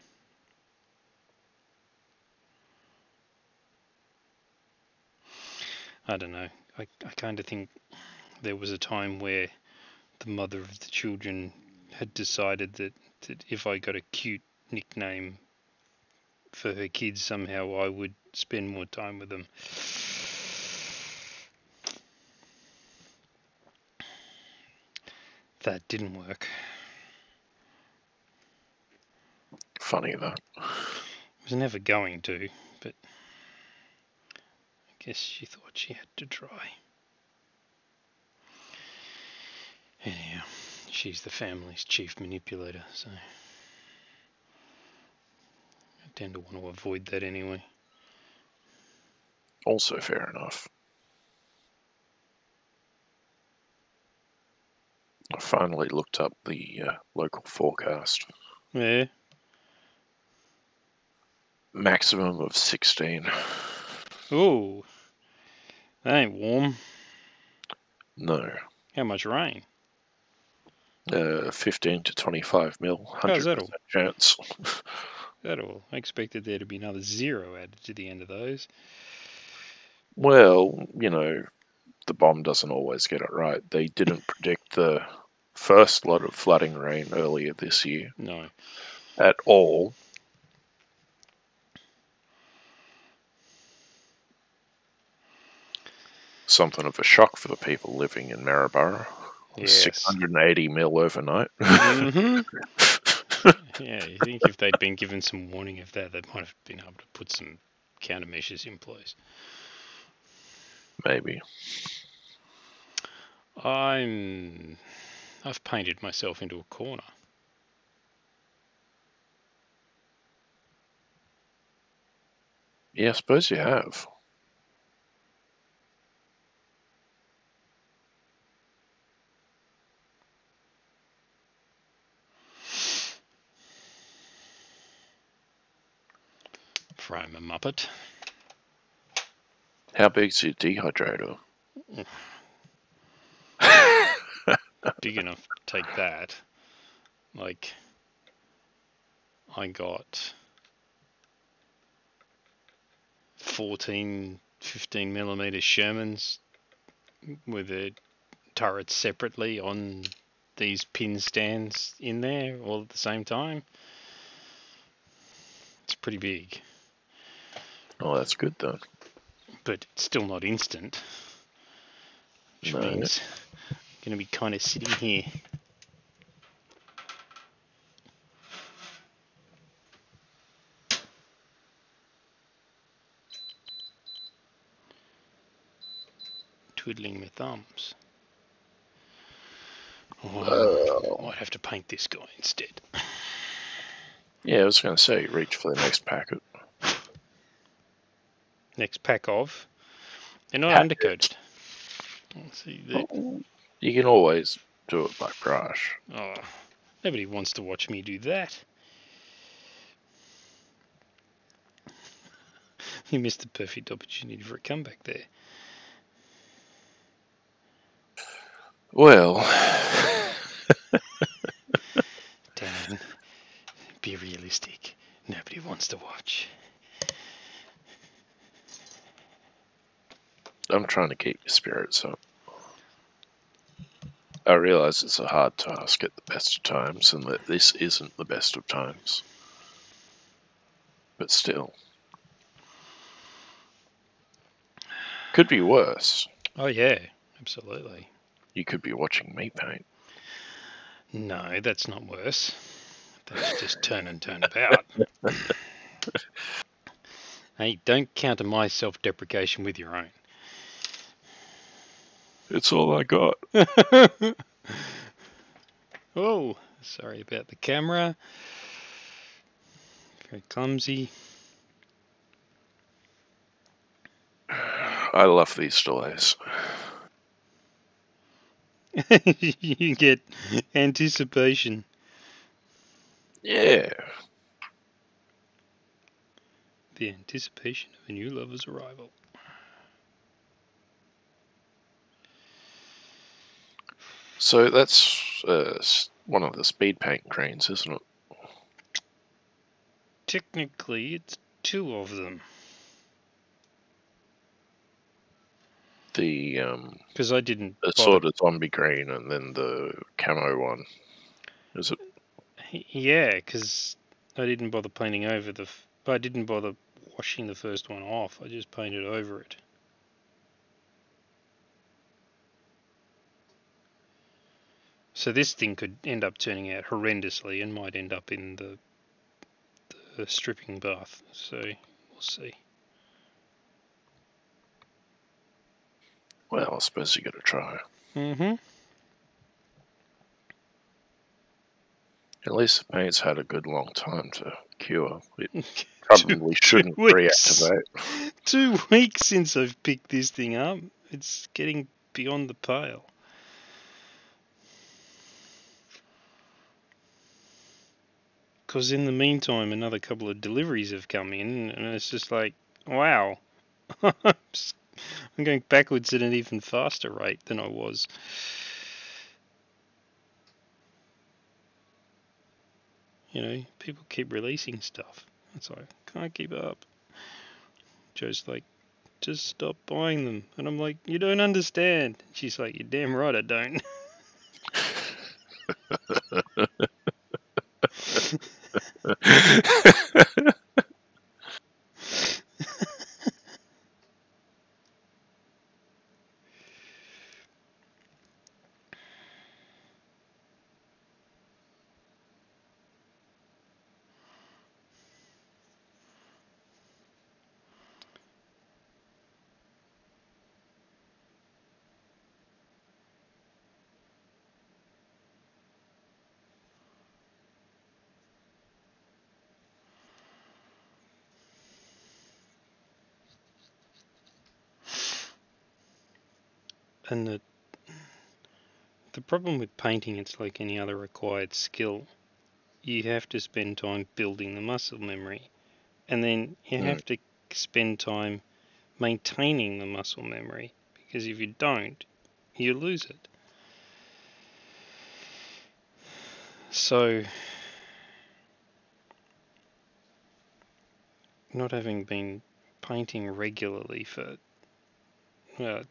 I don't know. I kind of think there was a time where the mother of the children had decided that if I got a cute nickname for her kids, somehow I would spend more time with them. That didn't work. Funny that. It was never going to, but I guess she thought she had to try. Anyhow, she's the family's chief manipulator, so I tend to want to avoid that anyway. Also fair enough. I finally looked up the local forecast. Yeah. Maximum of 16. Ooh. That ain't warm. No. How much rain? 15 to 25 mil. 100% chance. That all. I expected there to be another 0 added to the end of those. Well, you know, the bomb doesn't always get it right. They didn't predict the first lot of flooding rain earlier this year. No. At all. Something of a shock for the people living in Maryborough. Yes. 680 mil overnight. Mm-hmm. Yeah, you think if they'd been given some warning of that, they might have been able to put some countermeasures in place. Maybe. I've painted myself into a corner. Yeah, I suppose you have. For I'm a muppet. How big's your dehydrator? Big enough to take that. Like, I got 14, 15 millimeter Shermans with the turrets separately on these pin stands in there all at the same time. It's pretty big. Oh, that's good then. But it's still not instant. Which means I'm going to be kind of sitting here. Twiddling my thumbs. Oh, I might have to paint this guy instead. Yeah, I was going to say, reach for the next packet. Next pack of. They're not undercoated. See, you can always do it by brush. Oh, nobody wants to watch me do that. You missed the perfect opportunity for a comeback there. Well. Dan, be realistic. Nobody wants to watch. I'm trying to keep your spirits up. I realise it's a hard task at the best of times, and that this isn't the best of times. But still. Could be worse. Oh yeah, absolutely. You could be watching me paint. No, that's not worse. That's just turn and turn about. Hey, don't counter my self-deprecation with your own. It's all I got. Oh, sorry about the camera. Very clumsy. I love these delays. You get anticipation. Yeah. The anticipation of a new lover's arrival. So that's one of the speed paint cranes, isn't it? Technically, it's 2 of them. The because I didn't the bother. sort of zombie green and then the camo one. Is it? Yeah, because I didn't bother painting over I didn't bother washing the first one off. I just painted over it. So this thing could end up turning out horrendously and might end up in the stripping bath. So we'll see. Well, I suppose you got to try. Mm-hmm. At least the paint's had a good long time to cure. It probably shouldn't reactivate. 2 weeks since I've picked this thing up. It's getting beyond the pale. Because in the meantime, another couple of deliveries have come in, and it's just like, wow. I'm going backwards at an even faster rate than I was. You know, people keep releasing stuff. It's like, can't keep up. Joe's like, just stop buying them. And I'm like, you don't understand. She's like, you're damn right I don't. And the problem with painting, it's like any other acquired skill. You have to spend time building the muscle memory. And then you have to spend time maintaining the muscle memory. Because if you don't, you lose it. So, not having been painting regularly for, well,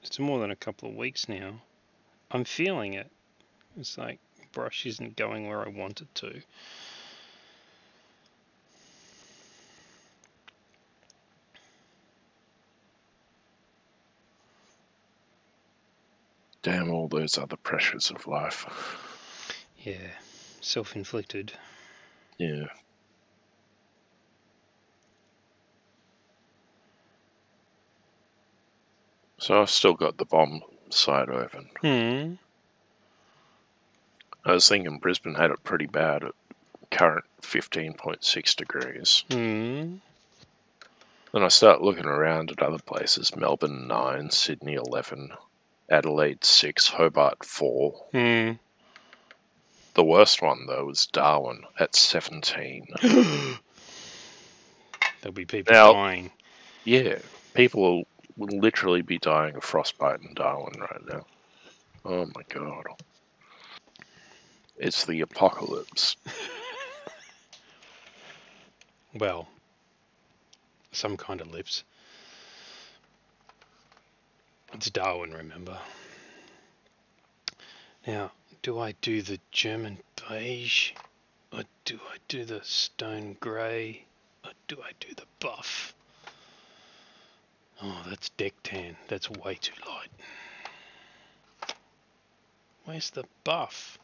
it's more than a couple of weeks now, I'm feeling it. It's like brush isn't going where I want it to. Damn all those other pressures of life. Yeah, self-inflicted. Yeah. So I've still got the bomb side open. I was thinking Brisbane had it pretty bad at current 15.6 degrees. Then I start looking around at other places. Melbourne 9, Sydney 11, Adelaide 6, Hobart 4. The worst one, though, was Darwin at 17. There'll be people dying. Yeah, people will literally be dying of frostbite in Darwin right now. Oh my god. It's the apocalypse. Well, some kind of lips. It's Darwin, remember. Now, do I do the German beige? Or do I do the stone grey? Or do I do the buff? Oh, that's deck tan. That's way too light. Where's the buff?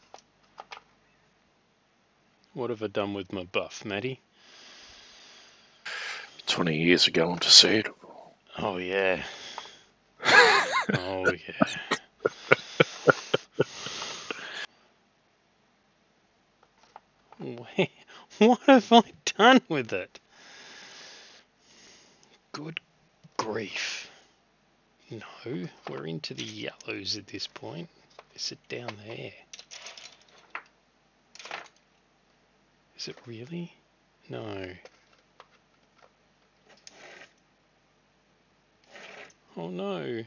What have I done with my buff, Matty? 20 years ago on to see it. Oh, yeah. Oh, yeah. What have I done with it? Good grief. No, we're into the yellows at this point. Is it down there? Is it really? No. Oh no.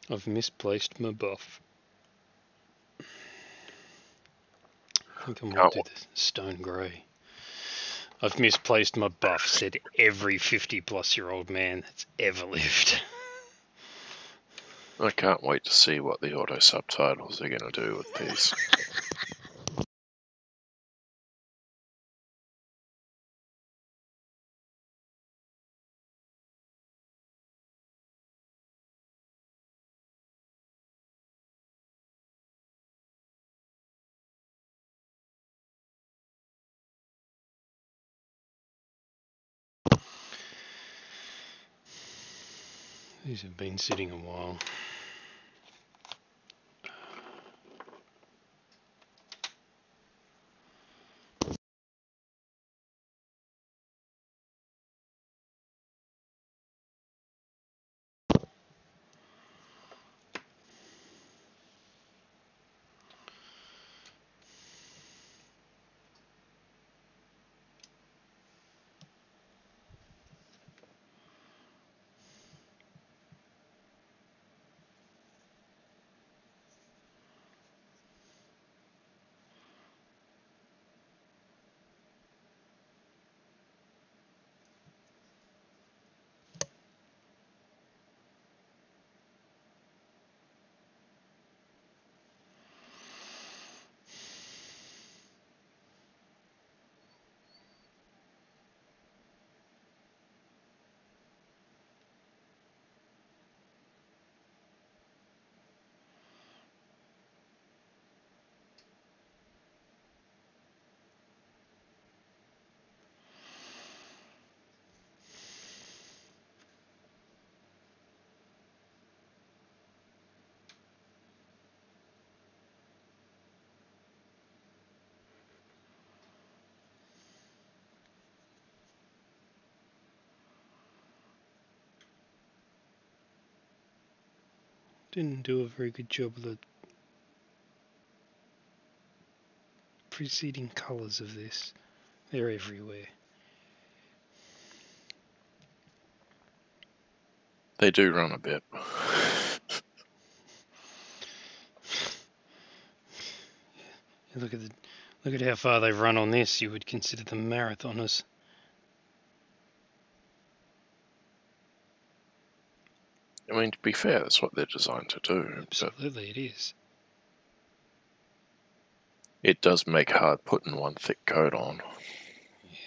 I've misplaced my buff. I think I might do the stone grey. I've misplaced my buff, said every 50-plus-year-old man that's ever lived. I can't wait to see what the auto subtitles are going to do with these. These have been sitting a while. Didn't do a very good job of the preceding colours of this. They're everywhere. They do run a bit. Look at how far they've run on this. You would consider them marathoners. I mean, to be fair, that's what they're designed to do. Absolutely, it is. It does make hard putting one thick coat on. Yeah.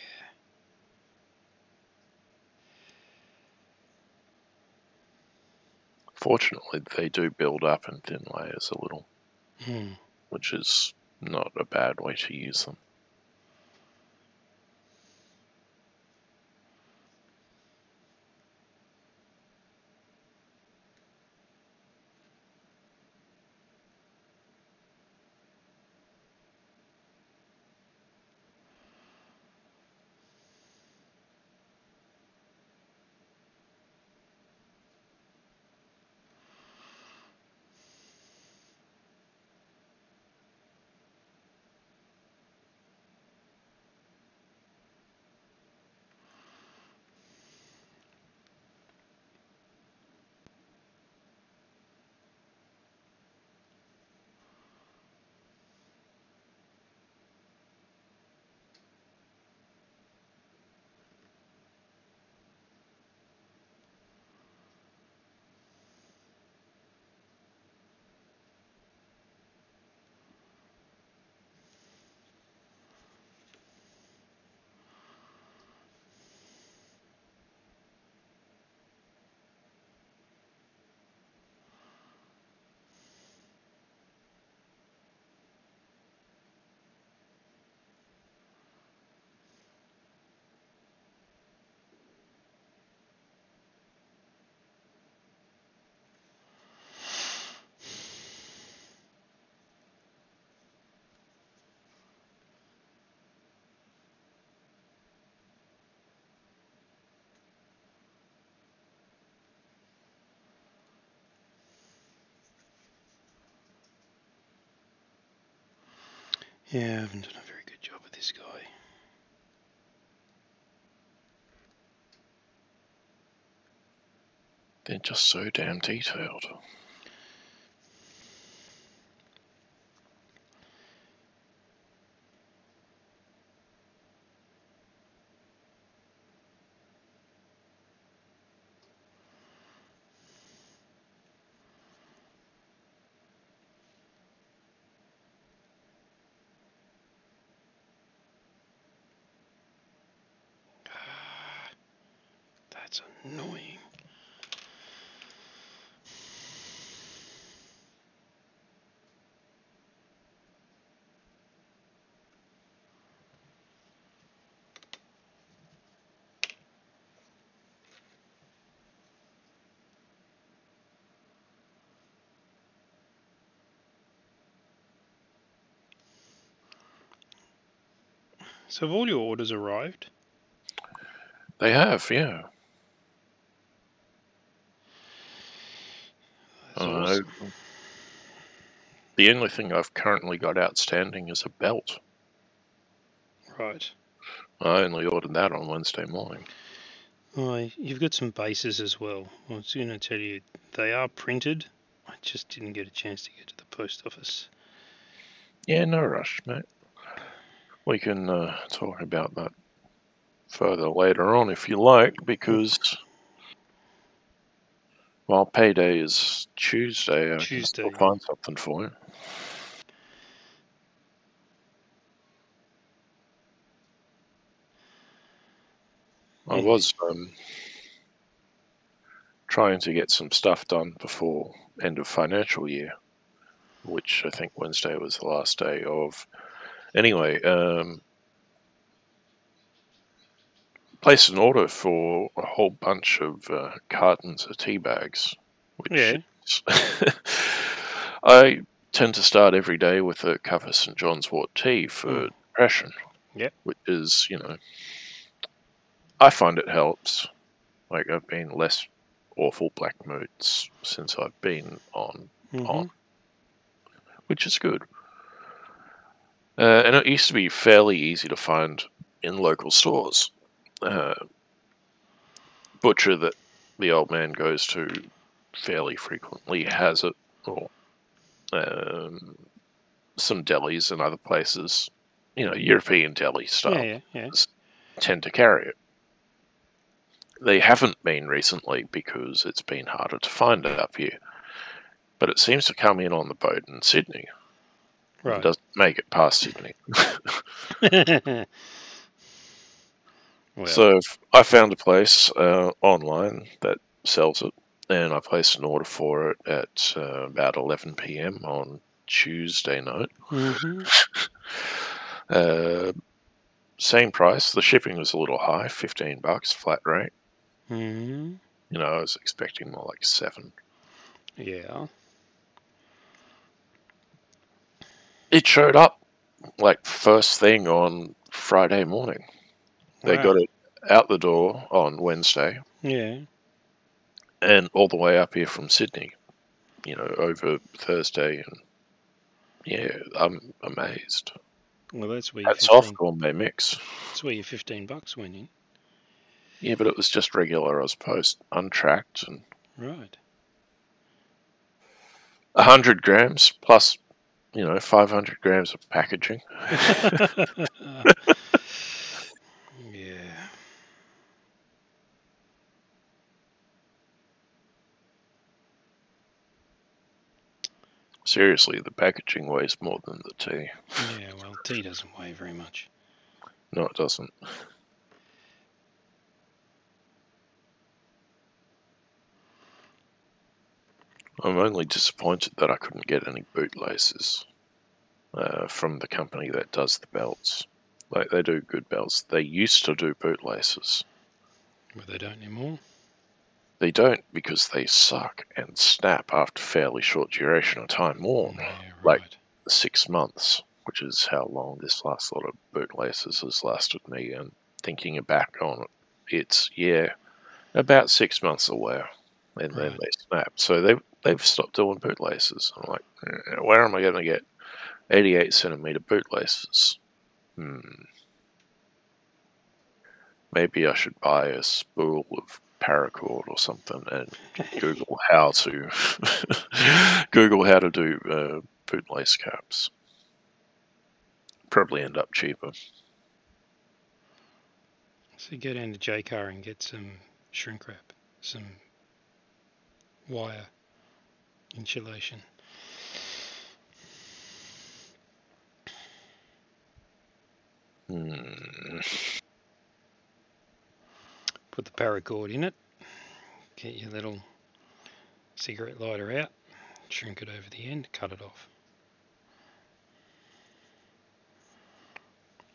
Fortunately, they do build up in thin layers a little, Hmm. which is not a bad way to use them. Yeah, I haven't done a very good job of this guy. They're just so damn detailed. That's annoying. So have all your orders arrived? They have, yeah. That's awesome. The only thing I've currently got outstanding is a belt. Right. I only ordered that on Wednesday morning. Oh, you've got some bases as well. I was going to tell you, they are printed. I just didn't get a chance to get to the post office. Yeah, no rush, mate. We can talk about that further later on if you like, because while payday is Tuesday, I can still find something for you. I was trying to get some stuff done before end of financial year, which I think Wednesday was the last day of. Anyway, placed an order for a whole bunch of cartons of tea bags, which is I tend to start every day with a cup of St. John's wort tea for depression. Yep. Which is, I find it helps. Like, I've been less awful black moods since I've been on, which is good. And it used to be fairly easy to find in local stores. Butcher that the old man goes to fairly frequently has it, or some delis and other places, European deli style, tend to carry it. They haven't been recently because it's been harder to find it up here. But it seems to come in on the boat in Sydney. Right. It doesn't make it past Sydney. Well. So I found a place online that sells it, and I placed an order for it at about 11 p.m. on Tuesday night. Same price. The shipping was a little high, $15 flat rate. I was expecting more like $7. Yeah. It showed up like first thing on Friday morning. They got it out the door on Wednesday. Yeah. And all the way up here from Sydney, over Thursday. And yeah, I'm amazed. Well, that's where That's off Gourmet Mix. That's where your $15 went in. Yeah, but it was just regular Ozpost, untracked, and right. 100 grams plus, 500 grams of packaging. Yeah. Seriously, the packaging weighs more than the tea. Yeah, well, tea doesn't weigh very much. No, it doesn't. I'm only disappointed that I couldn't get any bootlaces from the company that does the belts. Like, they do good belts. They used to do bootlaces. But they don't anymore? They don't, because they suck and snap after fairly short duration of time worn. Yeah, right. Like 6 months, which is how long this last lot of bootlaces has lasted me. And thinking back on it, it's, about 6 months away. And then they snap. So they've stopped doing bootlaces. I'm like, where am I going to get 88 centimeter bootlaces? Maybe I should buy a spool of paracord or something and Google how to do bootlace caps. Probably end up cheaper. So go down to J-Car and get some shrink wrap, some wire insulation. Put the paracord in it, Get your little cigarette lighter out, shrink it over the end, cut it off.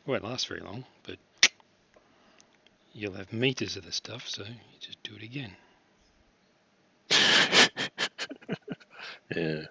Won't last very long, but you'll have meters of the stuff, so you just do it again. Yeah.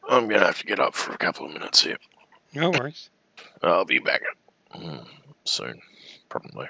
I'm going to have to get up for a couple of minutes here. No worries. I'll be back soon, probably.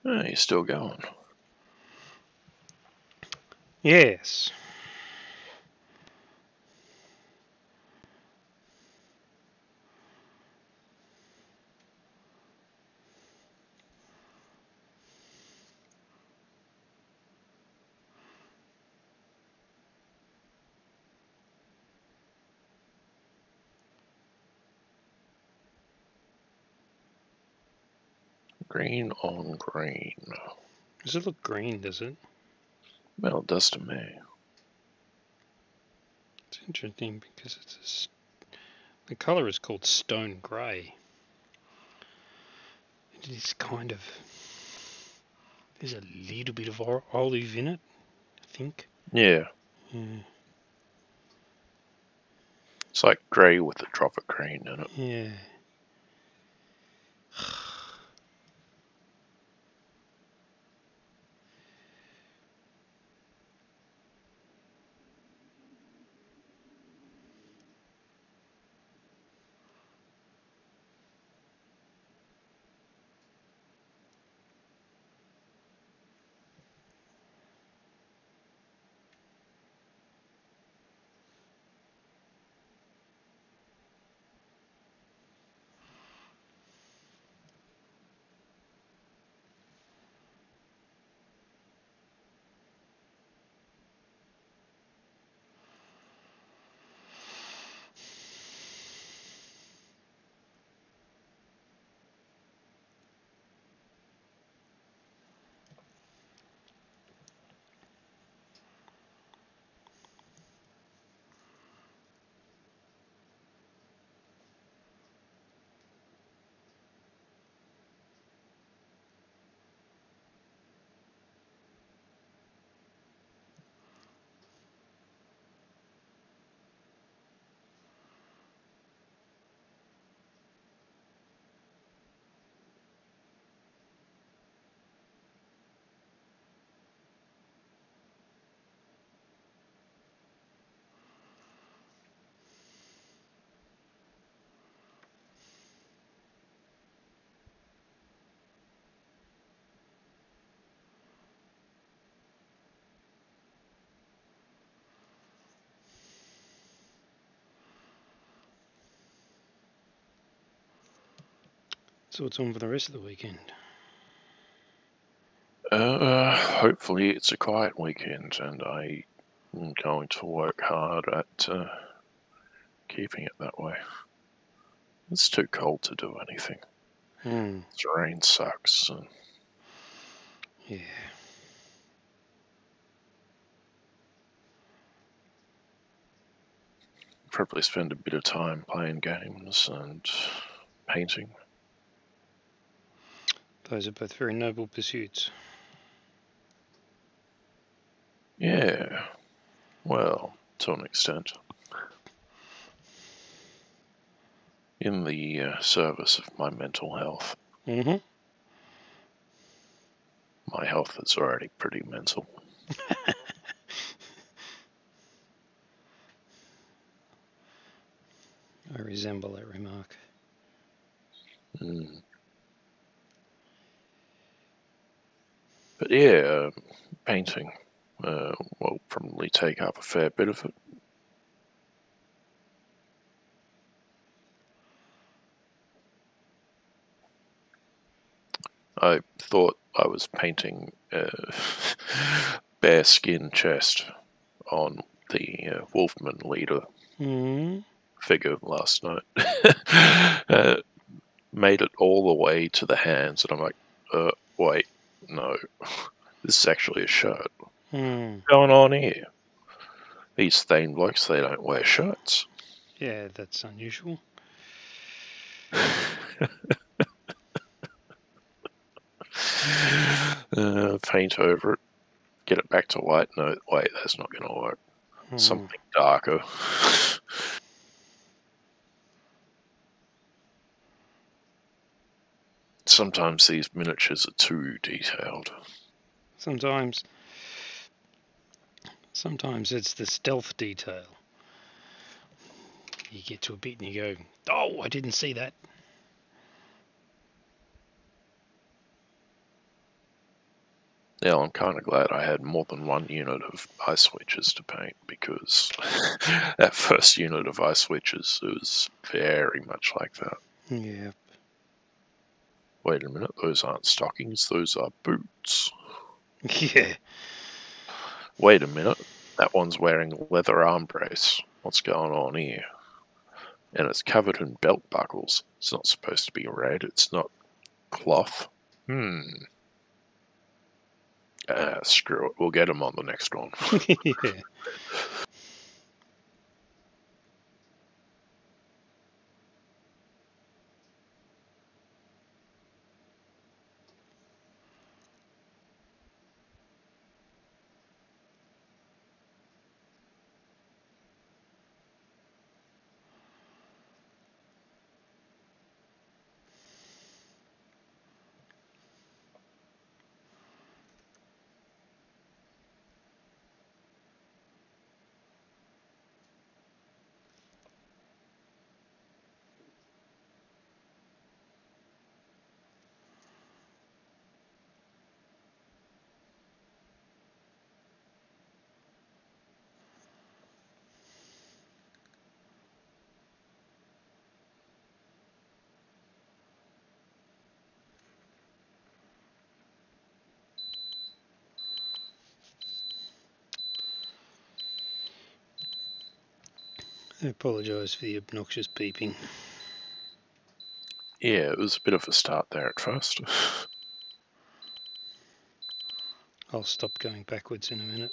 Oh, you're still going. Yes. Green on green. Does it look green, does it? Well, it does to me. It's interesting because the colour is called stone grey. It is kind of... There's a little bit of olive in it, I think. Yeah. It's like grey with a drop of green in it. Yeah. So what's on for the rest of the weekend? Hopefully it's a quiet weekend, and I am going to work hard at keeping it that way. It's too cold to do anything. This rain sucks. And yeah. probably spend a bit of time playing games and painting. Those are both very noble pursuits. Yeah, well, to an extent. In the service of my mental health. Mm-hmm. My health is already pretty mental. I resemble that remark. But yeah, painting will probably take up a fair bit of it. I thought I was painting bare skin chest on the Wolfman leader figure last night. Made it all the way to the hands, and I'm like, wait, no, this is actually a shirt. What's going on here? These Thane blokes, they don't wear shirts. Yeah, that's unusual. Paint over it, get it back to white. No, wait, that's not going to work. Something darker. Sometimes these miniatures are too detailed. Sometimes it's the stealth detail. You get to a bit and you go, oh, I didn't see that. Yeah, I'm kind of glad I had more than one unit of ice switches to paint, because that first unit of ice switches was very much like that. Yeah. Wait a minute, those aren't stockings, those are boots. Yeah. Wait a minute, that one's wearing a leather arm brace. What's going on here? And it's covered in belt buckles. It's not supposed to be red, it's not cloth. Screw it, we'll get him on the next one. Yeah. I apologise for the obnoxious beeping. Yeah, it was a bit of a start there at first. I'll stop going backwards in a minute.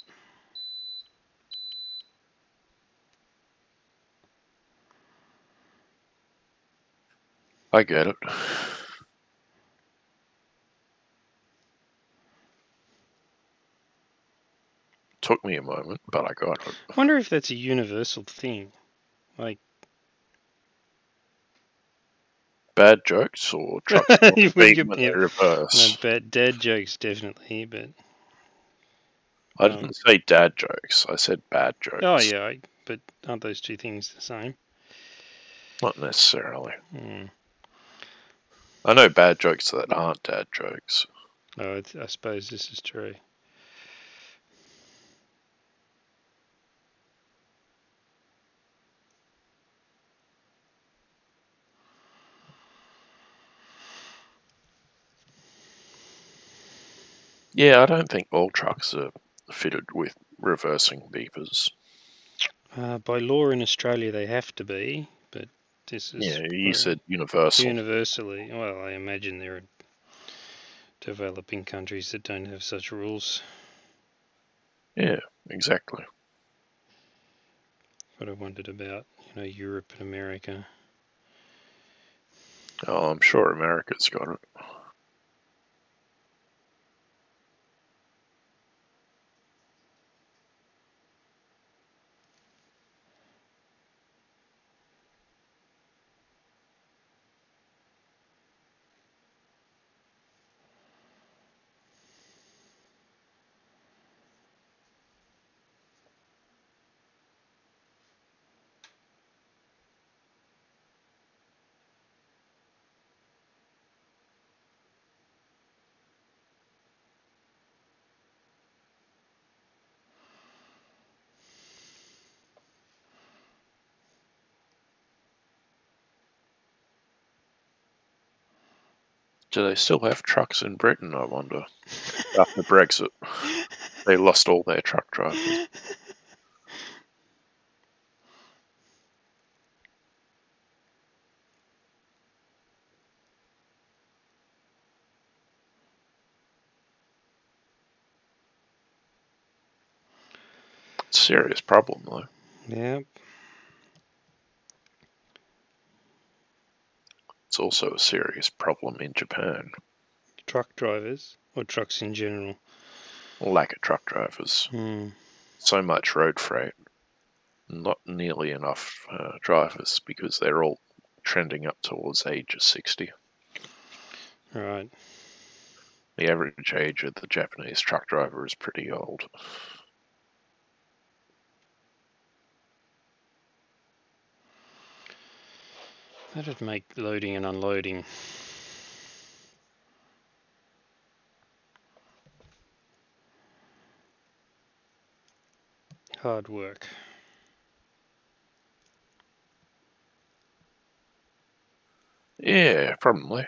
I get it. Took me a moment, but I got it. I wonder if that's a universal thing. Like, bad jokes or trucks beep when they reverse? No, bad dad jokes definitely, but I didn't say dad jokes. I said bad jokes. oh yeah, but aren't those two things the same? Not necessarily. Mm. I know bad jokes that aren't dad jokes. Oh, I suppose this is true. Yeah, I don't think all trucks are fitted with reversing beepers. By law in Australia, they have to be, but this is Yeah, you said universal. Universally. Well, I imagine there are developing countries that don't have such rules. Yeah, exactly. But I wondered about, Europe and America. Oh, I'm sure America's got it. Do they still have trucks in Britain, I wonder? After Brexit, they lost all their truck drivers. Serious problem, though. Yep. It's also a serious problem in Japan. Truck drivers, or trucks in general. Lack of truck drivers. Hmm. So much road freight. Not nearly enough drivers, because they're all trending up towards age of 60. Right. The average age of the Japanese truck driver is pretty old. That'd make loading and unloading Hard work. Yeah, probably.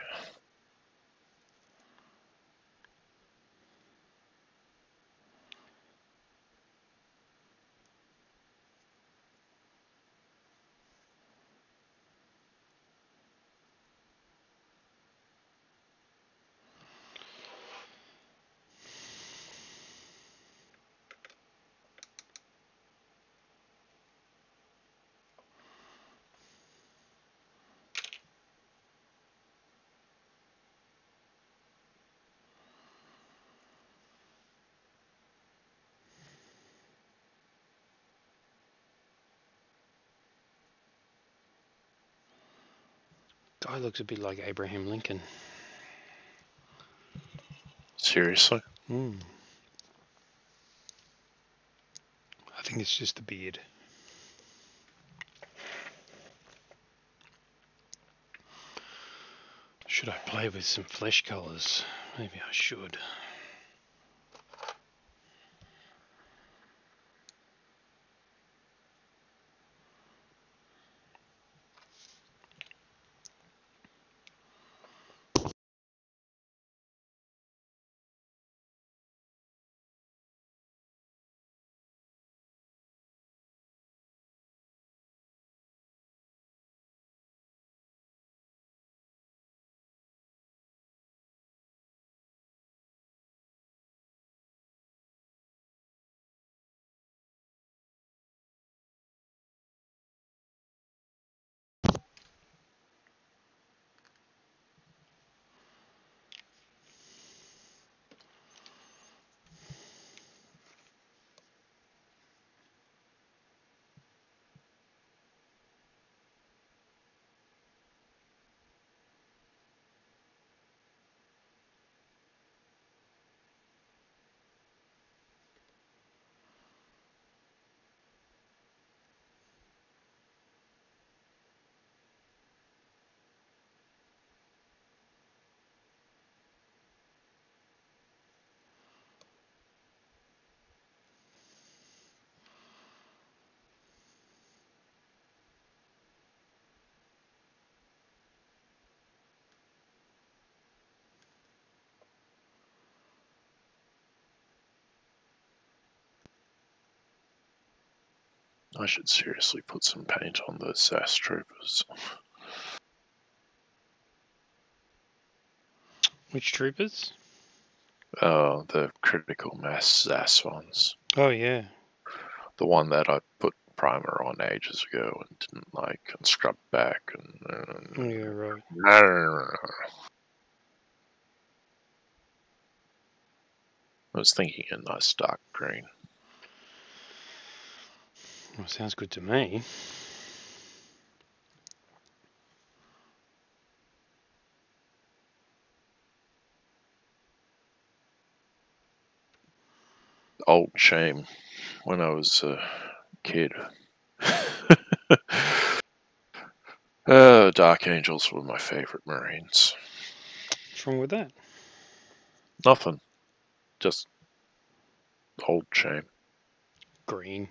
Guy looks a bit like Abraham Lincoln. Seriously? I think it's just the beard. Should I play with some flesh colours? Maybe I should. I should seriously put some paint on those SAS troopers. Which troopers? The critical mass SAS ones. Oh yeah. The one that I put primer on ages ago and didn't like and scrubbed back and Yeah, right. I was thinking a nice dark green. Well, sounds good to me. Old shame when I was a kid. Dark Angels were my favorite Marines. What's wrong with that? Nothing. Just old shame. Green.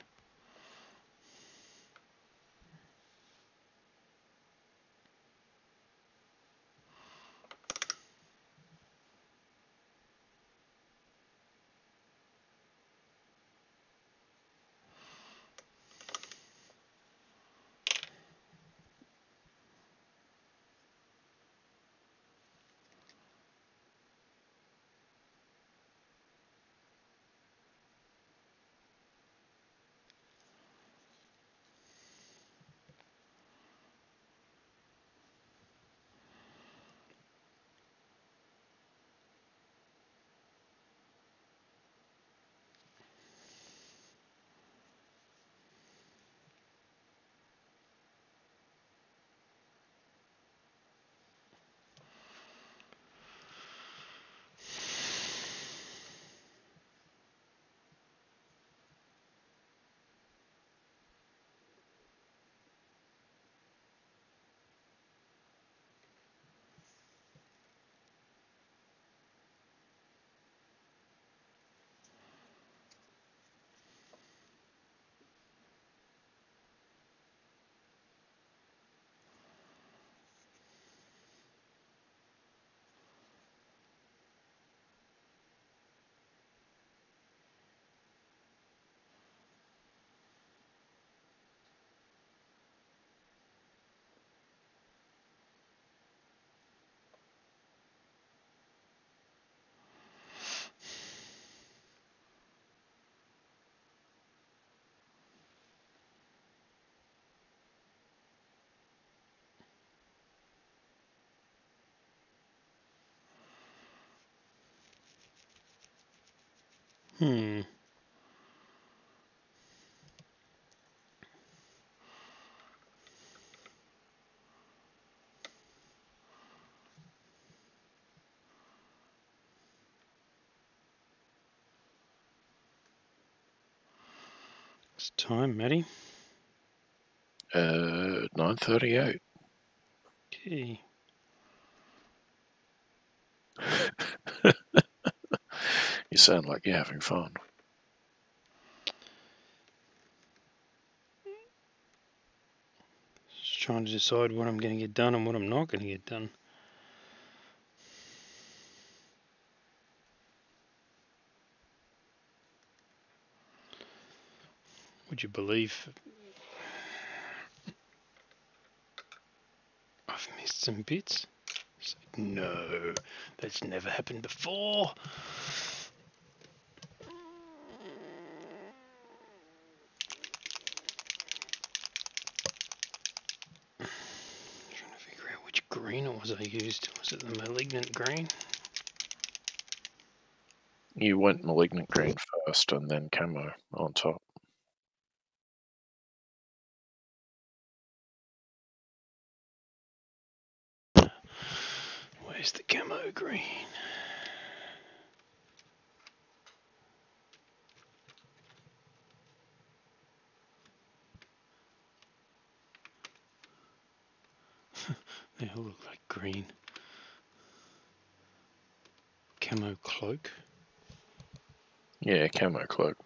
Hmm. It's time, Matty. 9:38. Okay. You sound like you're having fun. Just trying to decide what I'm going to get done and what I'm not going to get done. Would you believe I've missed some bits? It's like, no, that's never happened before. Trying to figure out which green it was I used. Was it the malignant green? You went malignant green first and then camo on top. Where's the camo green? They all look like green. Camo cloak. Yeah, camo cloak.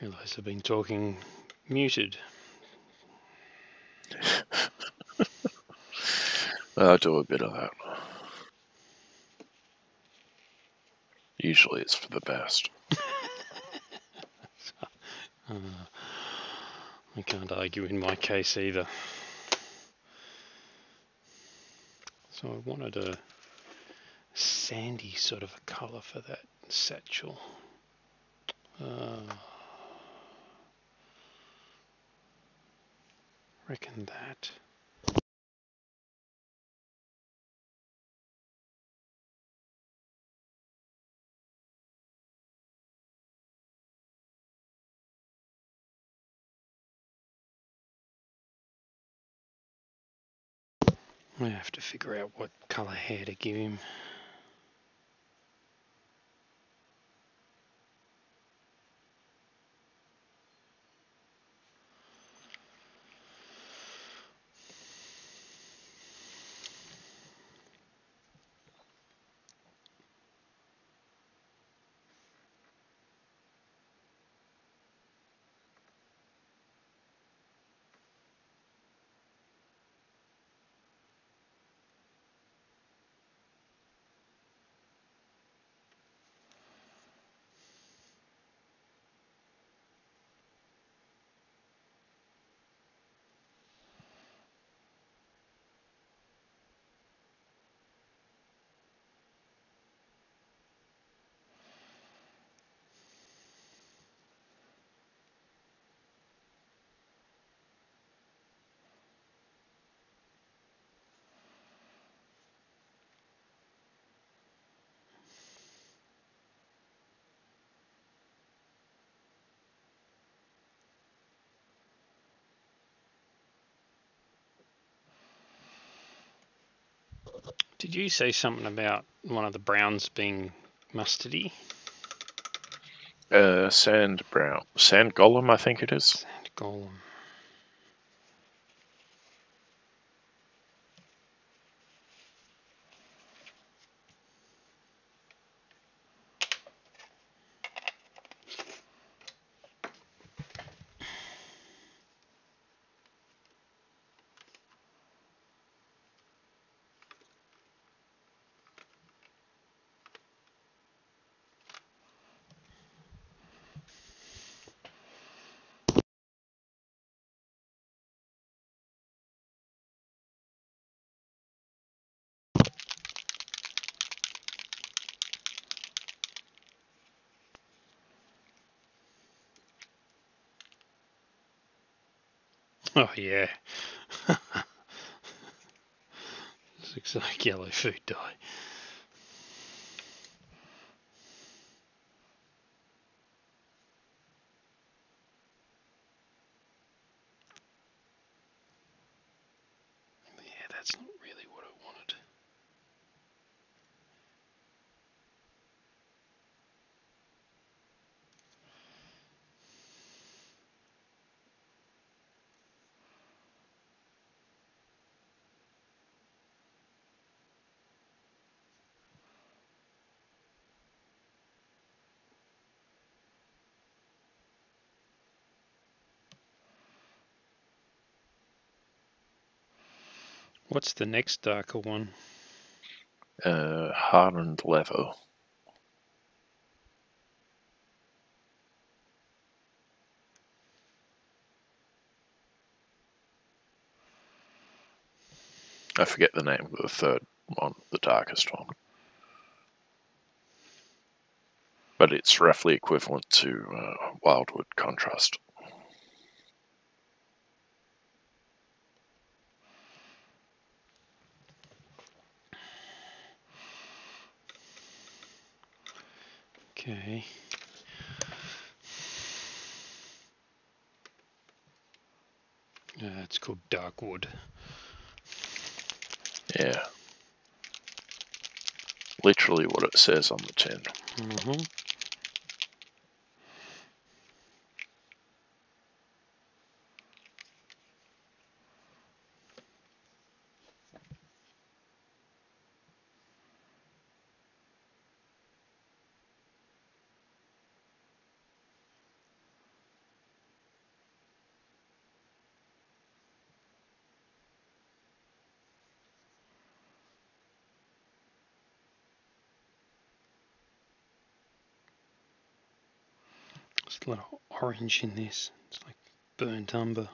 Realise I've been talking muted. I do a bit of that. Usually it's for the best. I can't argue in my case either. So I wanted a sandy sort of a colour for that satchel. Reckon that. I have to figure out what colour hair to give him. Did you say something about one of the browns being mustardy? Sand brown. Sand golem, I think it is. Sand golem. Oh yeah. This looks like yellow food dye. Yeah, that's not really what I wanted. What's the next darker one? Hardened leather. I forget the name of the third one, the darkest one. But it's roughly equivalent to Wildwood Contrast. Okay. It's called Darkwood. Yeah. Literally what it says on the tin. Mm-hmm. There's a lot of orange in this. It's like burnt umber.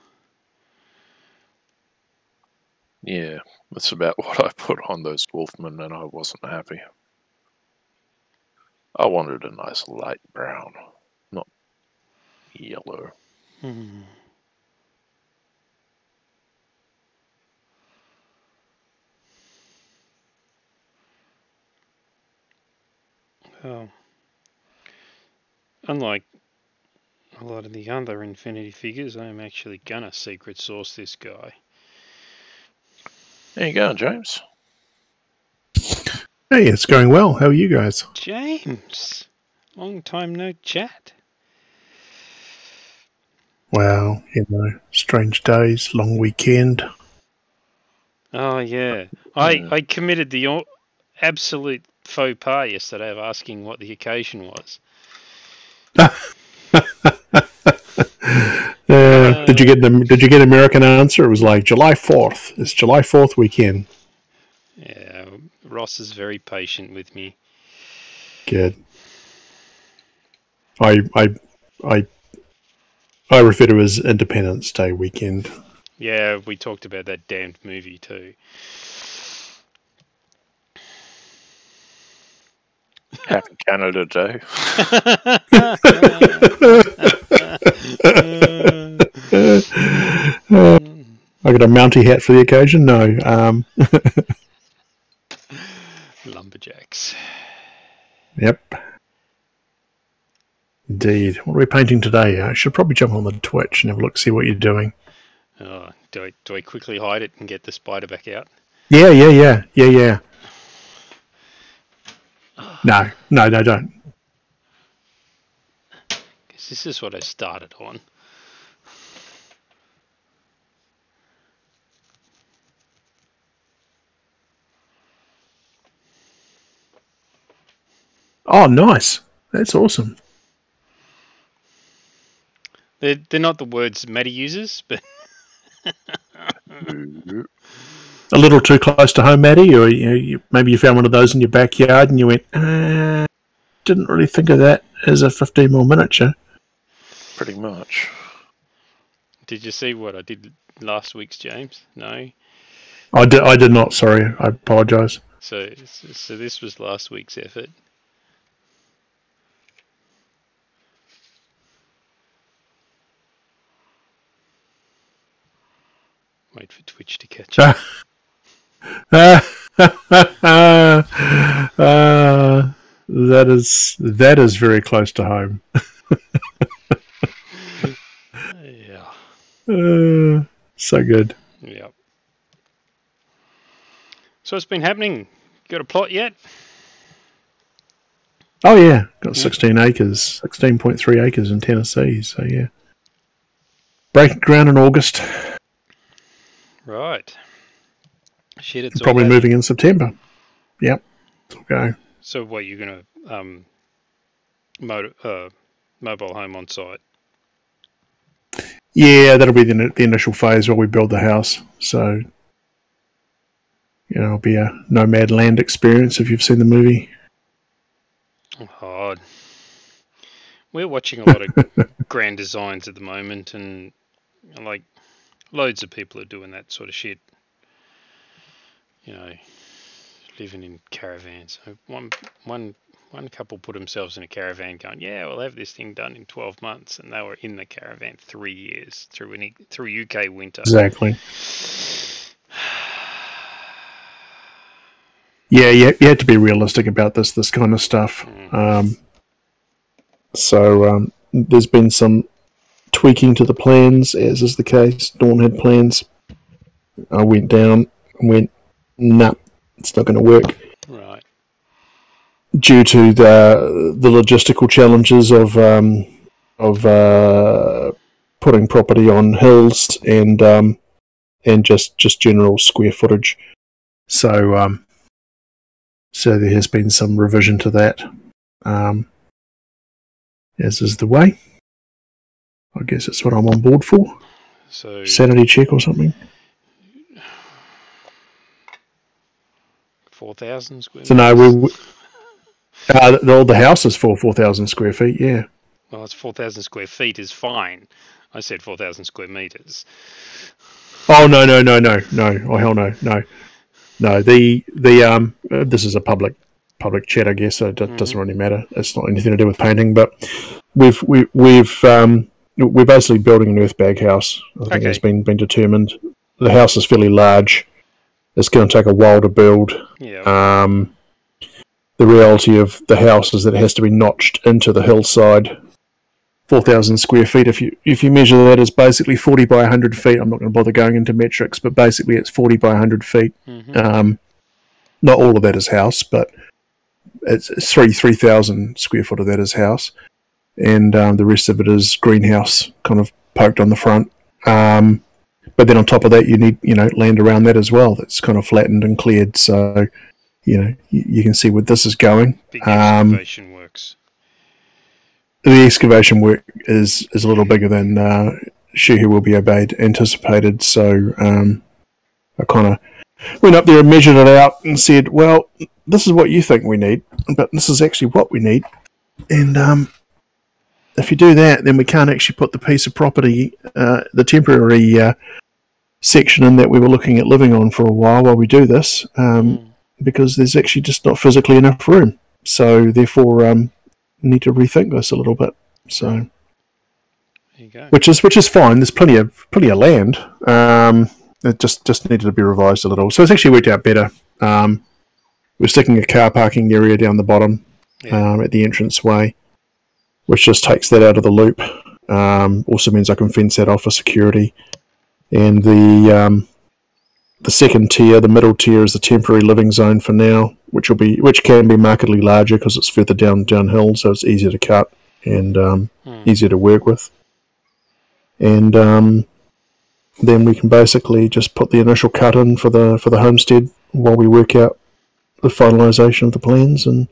Yeah, that's about what I put on those Wolfmen, and I wasn't happy. I wanted a nice light brown, not yellow. Hmm. Well, unlike a lot of the other Infinity figures, I'm actually gonna secret source this guy. There you go, James. Hey, it's going well. How are you guys? James! Long time no chat. Well, strange days, long weekend. Oh, yeah. I committed the absolute faux pas yesterday of asking what the occasion was. Did you get an American answer? It was like July 4th. It's July 4th weekend. Yeah, Ross is very patient with me. Good. I refer to it as Independence Day weekend. Yeah, we talked about that damned movie too. Happy Canada Day. I got a Mountie hat for the occasion. No. Lumberjacks. Yep. Indeed. What are we painting today? I should probably jump on the Twitch and have a look, see what you're doing. Oh, do I quickly hide it and get the spider back out? Yeah. No, don't. Because this is what I started on. Oh, nice. That's awesome. They're not the words Matty uses, but a little too close to home, Matty, or maybe you found one of those in your backyard and you went, didn't really think of that as a 15mm miniature. Pretty much. Did you see what I did last week's, James? No? I did not, sorry. I apologise. So this was last week's effort. Wait for Twitch to catch up. That is very close to home. Yeah. So good. Yeah. So what's been happening? Got a plot yet? Oh yeah, got 16 acres, 16.3 acres in Tennessee. So yeah, breaking ground in August. Right. Shit, it's probably moving in September. Yep. Okay. So what, you're going to mobile home on site? Yeah, that'll be the initial phase where we build the house. So, it'll be a nomad land experience if you've seen the movie. Hard. We're watching a lot of grand designs at the moment, and like loads of people are doing that sort of shit. Living in caravans. So one couple put themselves in a caravan going, yeah, we'll have this thing done in 12 months. And they were in the caravan 3 years through UK winter. Exactly. Yeah, you had to be realistic about this kind of stuff. So there's been some tweaking to the plans, as is the case. Dawn had plans. I went down and went, nah, it's not going to work. Right. Due to the logistical challenges of putting property on hills and just general square footage. So there has been some revision to that, as is the way. I guess that's what I'm on board for. So sanity check or something. 4,000 square. So no, the house is for 4,000 square feet. Yeah. Well, it's 4,000 square feet is fine. I said 4,000 square meters. Oh no! Oh hell no! No. This is a public chat, I guess. So it doesn't really matter. It's not anything to do with painting, but we're basically building an earth bag house. I think it's been determined. The house is fairly large. It's going to take a while to build. Yeah. The reality of the house is that it has to be notched into the hillside. 4,000 square feet. If you measure that as basically 40 by 100 feet, I'm not going to bother going into metrics, but basically it's 40 by 100 feet. Mm-hmm. Not all of that is house, but it's 3,000 square foot of that is house, and the rest of it is greenhouse, kind of poked on the front. But then on top of that, you need land around that as well. That's kind of flattened and cleared, so you can see where this is going. Big excavation works. The excavation work is a little bigger than She Who Will Be Obeyed anticipated. So I kind of went up there and measured it out and said, well, this is what you think we need, but this is actually what we need. And if you do that, then we can't actually put the piece of property, the temporary section in that we were looking at living on for a while we do this, because there's actually just not physically enough room. So therefore, need to rethink this a little bit. So, there you go. which is fine. There's plenty of land. It just needed to be revised a little. So it's actually worked out better. We're sticking a car parking area down the bottom at the entranceway, which just takes that out of the loop. Also means I can fence that off for security. And the the second tier, the middle tier, is the temporary living zone for now, which can be markedly larger because it's further downhill, so it's easier to cut and easier to work with. And then we can basically just put the initial cut in for the homestead while we work out the finalisation of the plans, and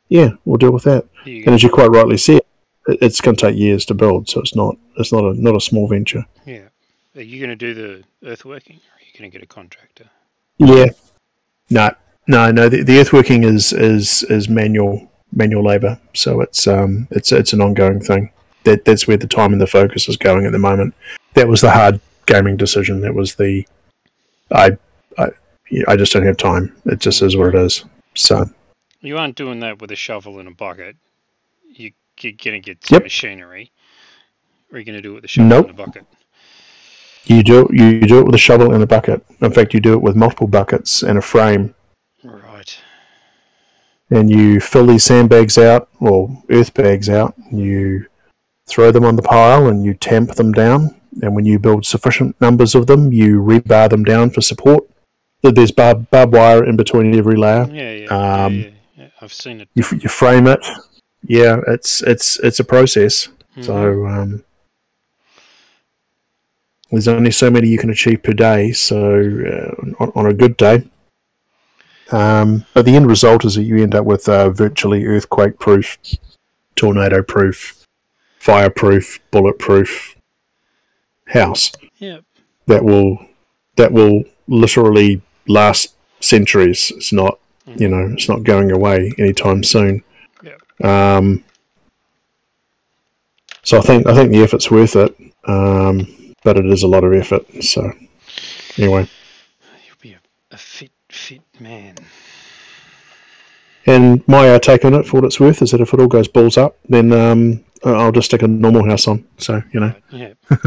we'll deal with that. And as you quite rightly said, it's going to take years to build, so it's not a small venture. Yeah. Are you going to do the earthworking, or are you going to get a contractor? Yeah. No. The earthworking is manual labour, so it's an ongoing thing. That's where the time and the focus is going at the moment. That was the hard gaming decision. That was the I just don't have time. It just is what it is. So you aren't doing that with a shovel and a bucket. You're going to get some machinery. Or are you going to do it with a shovel and a bucket? You do it with a shovel and a bucket. In fact, you do it with multiple buckets and a frame. Right. And you fill these sandbags out, or earth bags out, and you throw them on the pile and you tamp them down. And when you build sufficient numbers of them, you rebar them down for support. There's barbed wire in between every layer. Yeah. I've seen it. You frame it. Yeah, it's a process. Mm-hmm. So there's only so many you can achieve per day. So on a good day. But the end result is that you end up with virtually earthquake-proof, tornado-proof, fire-proof, bullet-proof house. Yeah. That will literally last centuries. It's not, it's not going away anytime soon. Yeah. So I think the effort's worth it, but it is a lot of effort. So anyway, you'll be a fit man. And my take on it, for what it's worth, is that if it all goes balls up, then I'll just stick a normal house on. So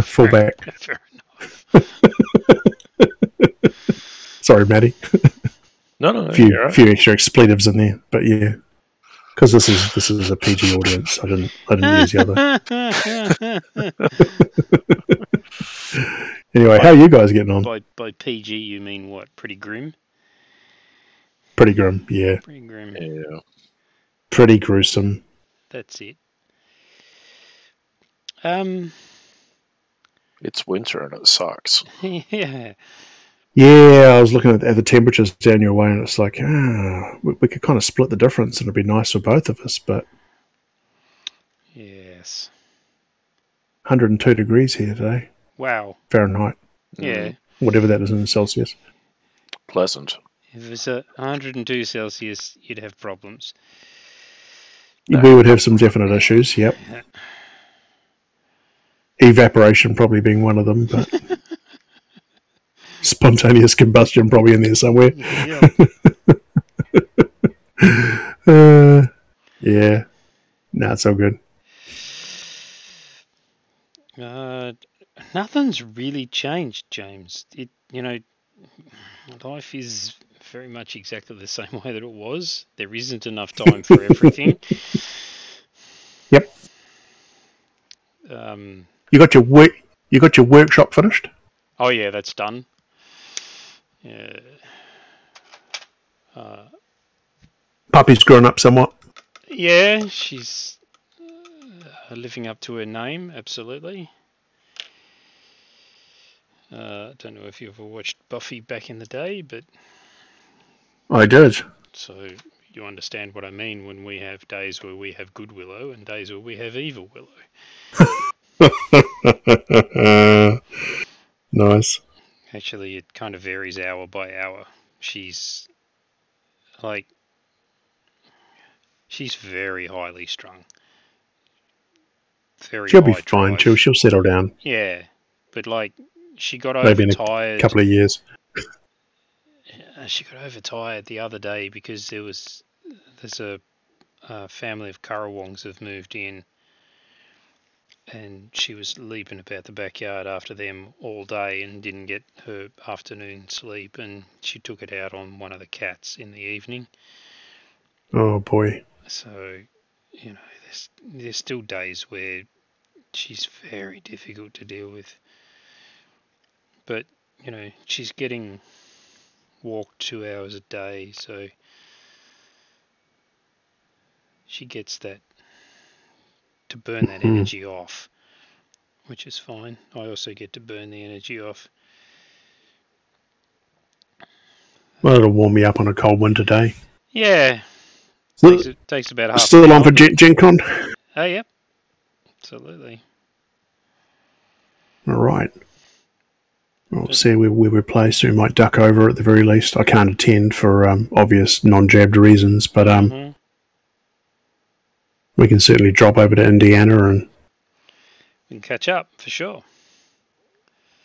fall back. Fair enough. Sorry, Matty. No. Few extra expletives in there, but yeah, because this is a PG audience. I didn't use the other. Anyway, how are you guys getting on? By PG, you mean what? Pretty grim. Pretty grim, yeah. Pretty grim. Yeah. Pretty gruesome. That's it. It's winter and it sucks. Yeah. Yeah, I was looking at the temperatures down your way, and it's like, we could kind of split the difference, and it'd be nice for both of us. But yes, 102 degrees here today. Wow. Fahrenheit. Yeah. Whatever that is in Celsius. Pleasant. If it was 102 Celsius, you'd have problems. We would have some definite issues. Yep. Yeah. Evaporation probably being one of them, but. Spontaneous combustion probably in there somewhere. Yeah. No, it's all good. Nothing's really changed, James. Life is very much exactly the same way that it was. There isn't enough time for everything. Yep. You got your workshop finished? Oh yeah, that's done. Yeah. Puppy's grown up somewhat. Yeah, she's living up to her name, absolutely. Don't know if you ever watched Buffy back in the day, but... I did. So you understand what I mean when we have days where we have good Willow and days where we have evil Willow. Nice. Actually, it kind of varies hour by hour. She's very highly strung. She'll be fine. She'll settle down. Yeah, but she got maybe overtired. In a couple of years. She got overtired the other day because there's a family of Currawongs have moved in. And she was leaping about the backyard after them all day and didn't get her afternoon sleep, and she took it out on one of the cats in the evening. Oh boy. So, there's still days where she's very difficult to deal with. But, she's getting walk 2 hours a day, so she gets that to burn that energy off, which is fine. I also get to burn the energy off. Well, it'll warm me up on a cold winter day. Yeah. Takes about half Still an hour. on for Gen Con? Oh, yep. Absolutely. All right. We'll see where we place. We might duck over at the very least. I can't attend for obvious non-jabbed reasons, but we can certainly drop over to Indiana and we can catch up for sure.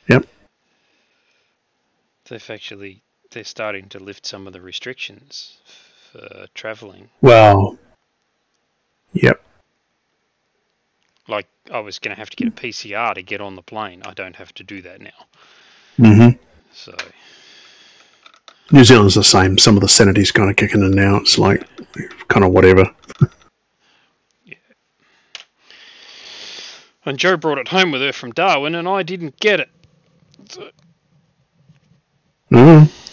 Yep. They're starting to lift some of the restrictions for travelling. Well, yep. Like, I was going to have to get a PCR to get on the plane. I don't have to do that now. Mm-hmm. So New Zealand's the same. Some of the sanity's kind of kicking in now. It's like, kind of whatever. Yeah. And Jo brought it home with her from Darwin, and I didn't get it. So.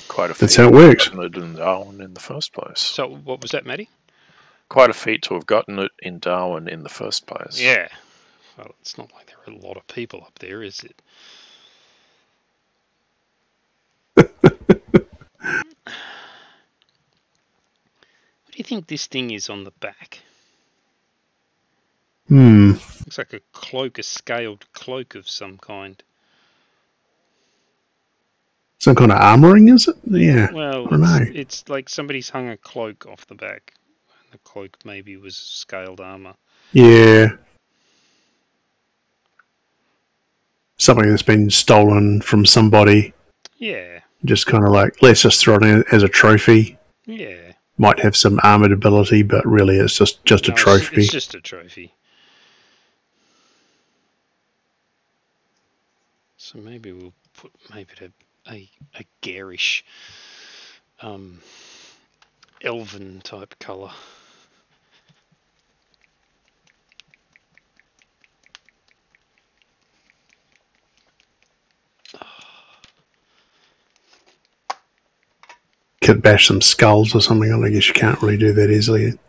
Quite a feat. That's how it works. To have gotten it in Darwin in the first place. So what was that, Matty? Quite a feat to have gotten it in Darwin in the first place. Yeah. Well, it's not like there are a lot of people up there, is it? What do you think this thing is on the back? Looks like a cloak, a scaled cloak of some kind. Some kind of armouring, is it? Yeah. Well, I don't know. It's like somebody's hung a cloak off the back. And the cloak maybe was scaled armour. Yeah. Something that's been stolen from somebody. Yeah. Just kind of like, let's just throw it in as a trophy. Yeah. Might have some armoured ability, but really it's just a trophy. It's just a trophy. So maybe we'll put a garish, elven type colour. Could bash some skulls or something. I guess you can't really do that easily.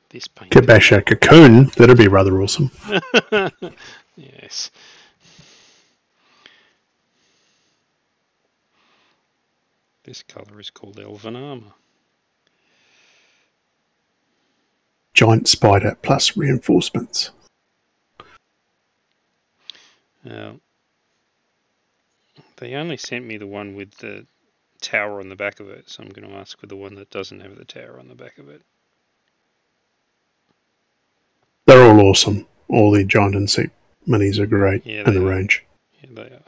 This paint. Could bash a cocoon. That'd be rather awesome. Yes. This colour is called elven armour. Giant spider plus reinforcements. They only sent me the one with the tower on the back of it, so I'm going to ask for the one that doesn't have the tower on the back of it. They're all awesome. All the giant insect minis are great in the range. Yeah, they are.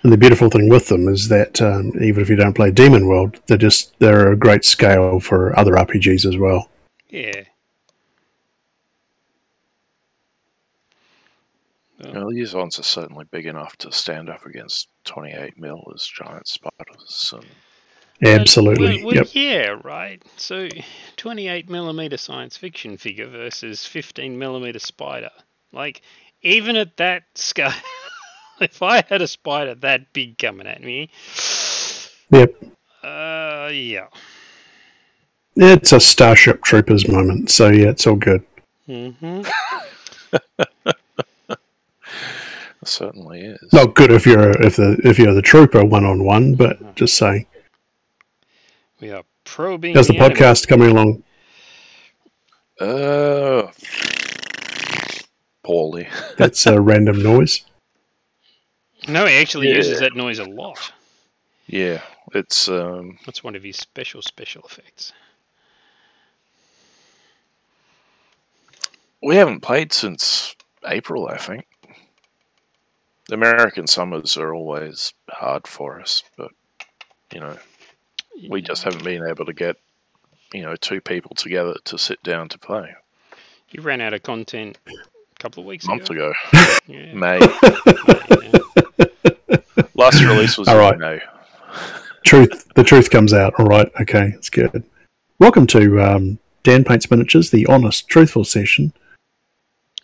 And the beautiful thing with them is that even if you don't play Demonworld, they're a great scale for other RPGs as well. Yeah. Well, these ones are certainly big enough to stand up against 28mm as giant spiders. Absolutely. Well, yep. Yeah, right. So, 28mm science fiction figure versus 15mm spider. Like, even at that scale, if I had a spider that big coming at me, yep. Yeah. It's a Starship Troopers moment, so yeah, it's all good. Mm-hmm. It certainly is. Not good if you're the trooper 1-on-1, but just saying. We are probing. How's the podcast coming along? Poorly. That's a random noise. No, he actually uses that noise a lot. Yeah, it's that's one of his special effects. We haven't played since April, I think. The American summers are always hard for us, but we just haven't been able to get 2 people together to sit down to play. You ran out of content a couple of weeks ago. Yeah. May. Last release was in May. The truth comes out. All right. Okay. It's good. Welcome to Dan Paints Miniatures, the honest, truthful session.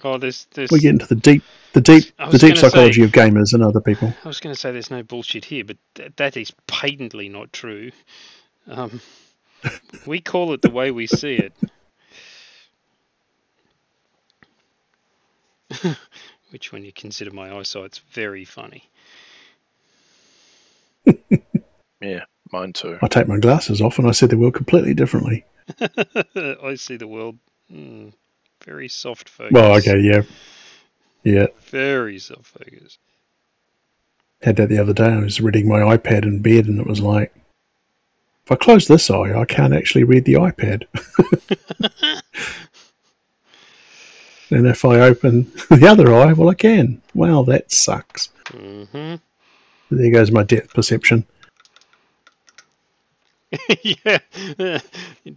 Oh, there's. We get into the deep psychology of gamers and other people. I was going to say there's no bullshit here, but that is patently not true. We call it the way we see it. Which, when you consider my eyesight's very funny. Yeah, mine too. I take my glasses off and I see the world completely differently. I see the world very soft focus. Well, okay, yeah. Very soft focus. Had that the other day. I was reading my iPad in bed and it was like, if I close this eye, I can't actually read the iPad. And if I open the other eye, well, I can. Wow, that sucks. Mm-hmm. There goes my depth perception. Yeah.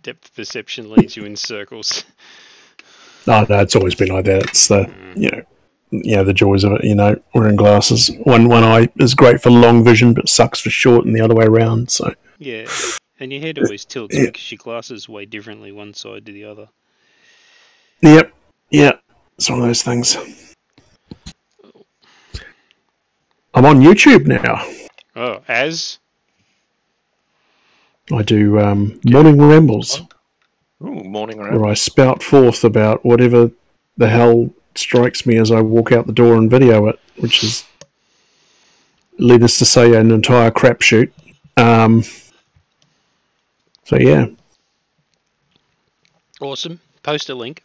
Depth perception leads you in circles. Oh, no, it's always been like that. It's the, the joys of it, wearing glasses. One eye is great for long vision, but sucks for short and the other way around, so. Yeah, and your head always tilts because your glasses weigh differently one side to the other. Yep. Yeah, it's one of those things. I'm on YouTube now. Oh, as? I do morning rambles. Ooh, morning rambles. Where I spout forth about whatever the hell strikes me as I walk out the door and video it, which is, needless to say, an entire crapshoot. So, yeah. Awesome. Post a link.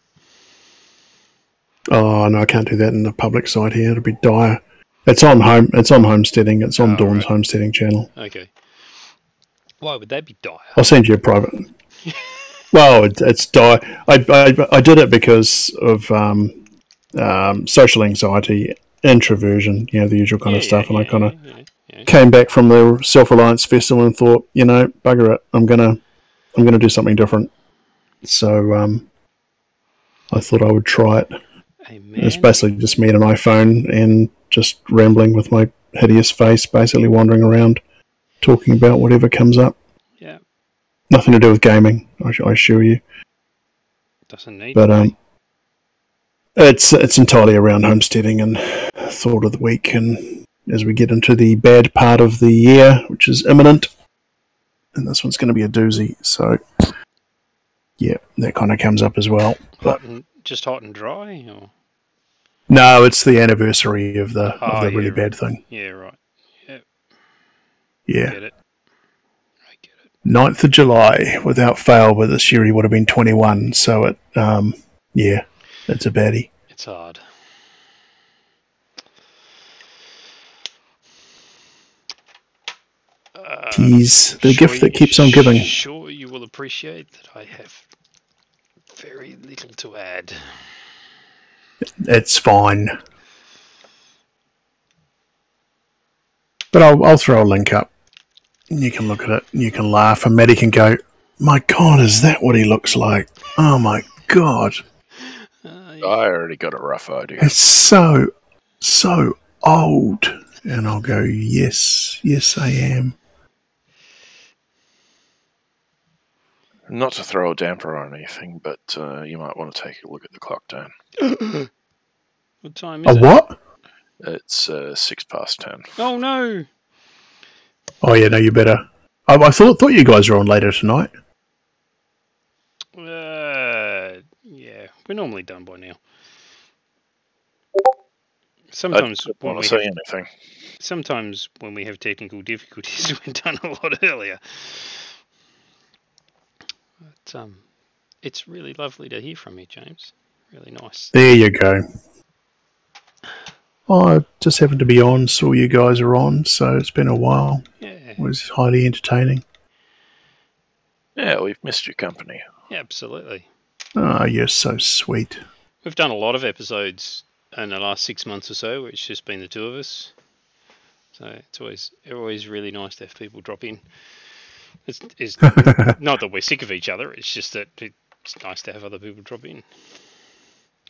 Oh no, I can't do that in the public site here. It'll be dire. It's on homesteading. It's on Dawn's homesteading channel. Okay. Why would that be dire? I'll send you a private. Well, it's dire. I did it because of social anxiety, introversion, the usual kind of stuff, and I kind of came back from the Self-Reliance Festival and thought, bugger it, I'm gonna do something different. So I thought I would try it. It's basically just me and an iPhone and just rambling with my hideous face, basically wandering around, talking about whatever comes up. Yeah. Nothing to do with gaming, I assure you. Doesn't need but, to be. It's entirely around homesteading and thought of the week, and as we get into the bad part of the year, which is imminent, and this one's going to be a doozy, so yeah, that kind of comes up as well. Just hot and dry, or? No, it's the anniversary of the really bad thing. Yeah, right. Yep. Yeah. I get it. 9th of July, without fail, but this year he would have been 21, so it, it's a baddie. It's hard. He's the gift that keeps on giving. Sure, you will appreciate that I have very little to add. It's fine. But I'll throw a link up. You can look at it. You can laugh, and Matty can go, "My God, is that what he looks like? Oh my God!" I already got a rough idea. It's so old, and I'll go, "Yes, I am." Not to throw a damper on anything, but you might want to take a look at the clock, Dan. What time is it? What? It's 10:06. Oh no! Oh yeah, no, you better. I thought you guys were on later tonight. Yeah, we're normally done by now. Sometimes when we anything. Sometimes when we have technical difficulties, we're done a lot earlier. But it's really lovely to hear from you, James. Really nice. There you go. I just happened to be on, saw you guys are on, so it's been a while. Yeah. It was highly entertaining. Yeah, we've missed your company. Yeah, absolutely. Oh, you're so sweet. We've done a lot of episodes in the last 6 months or so where it's just been the two of us. So it's always really nice to have people drop in. It's not that we're sick of each other, it's just that it's nice to have other people drop in.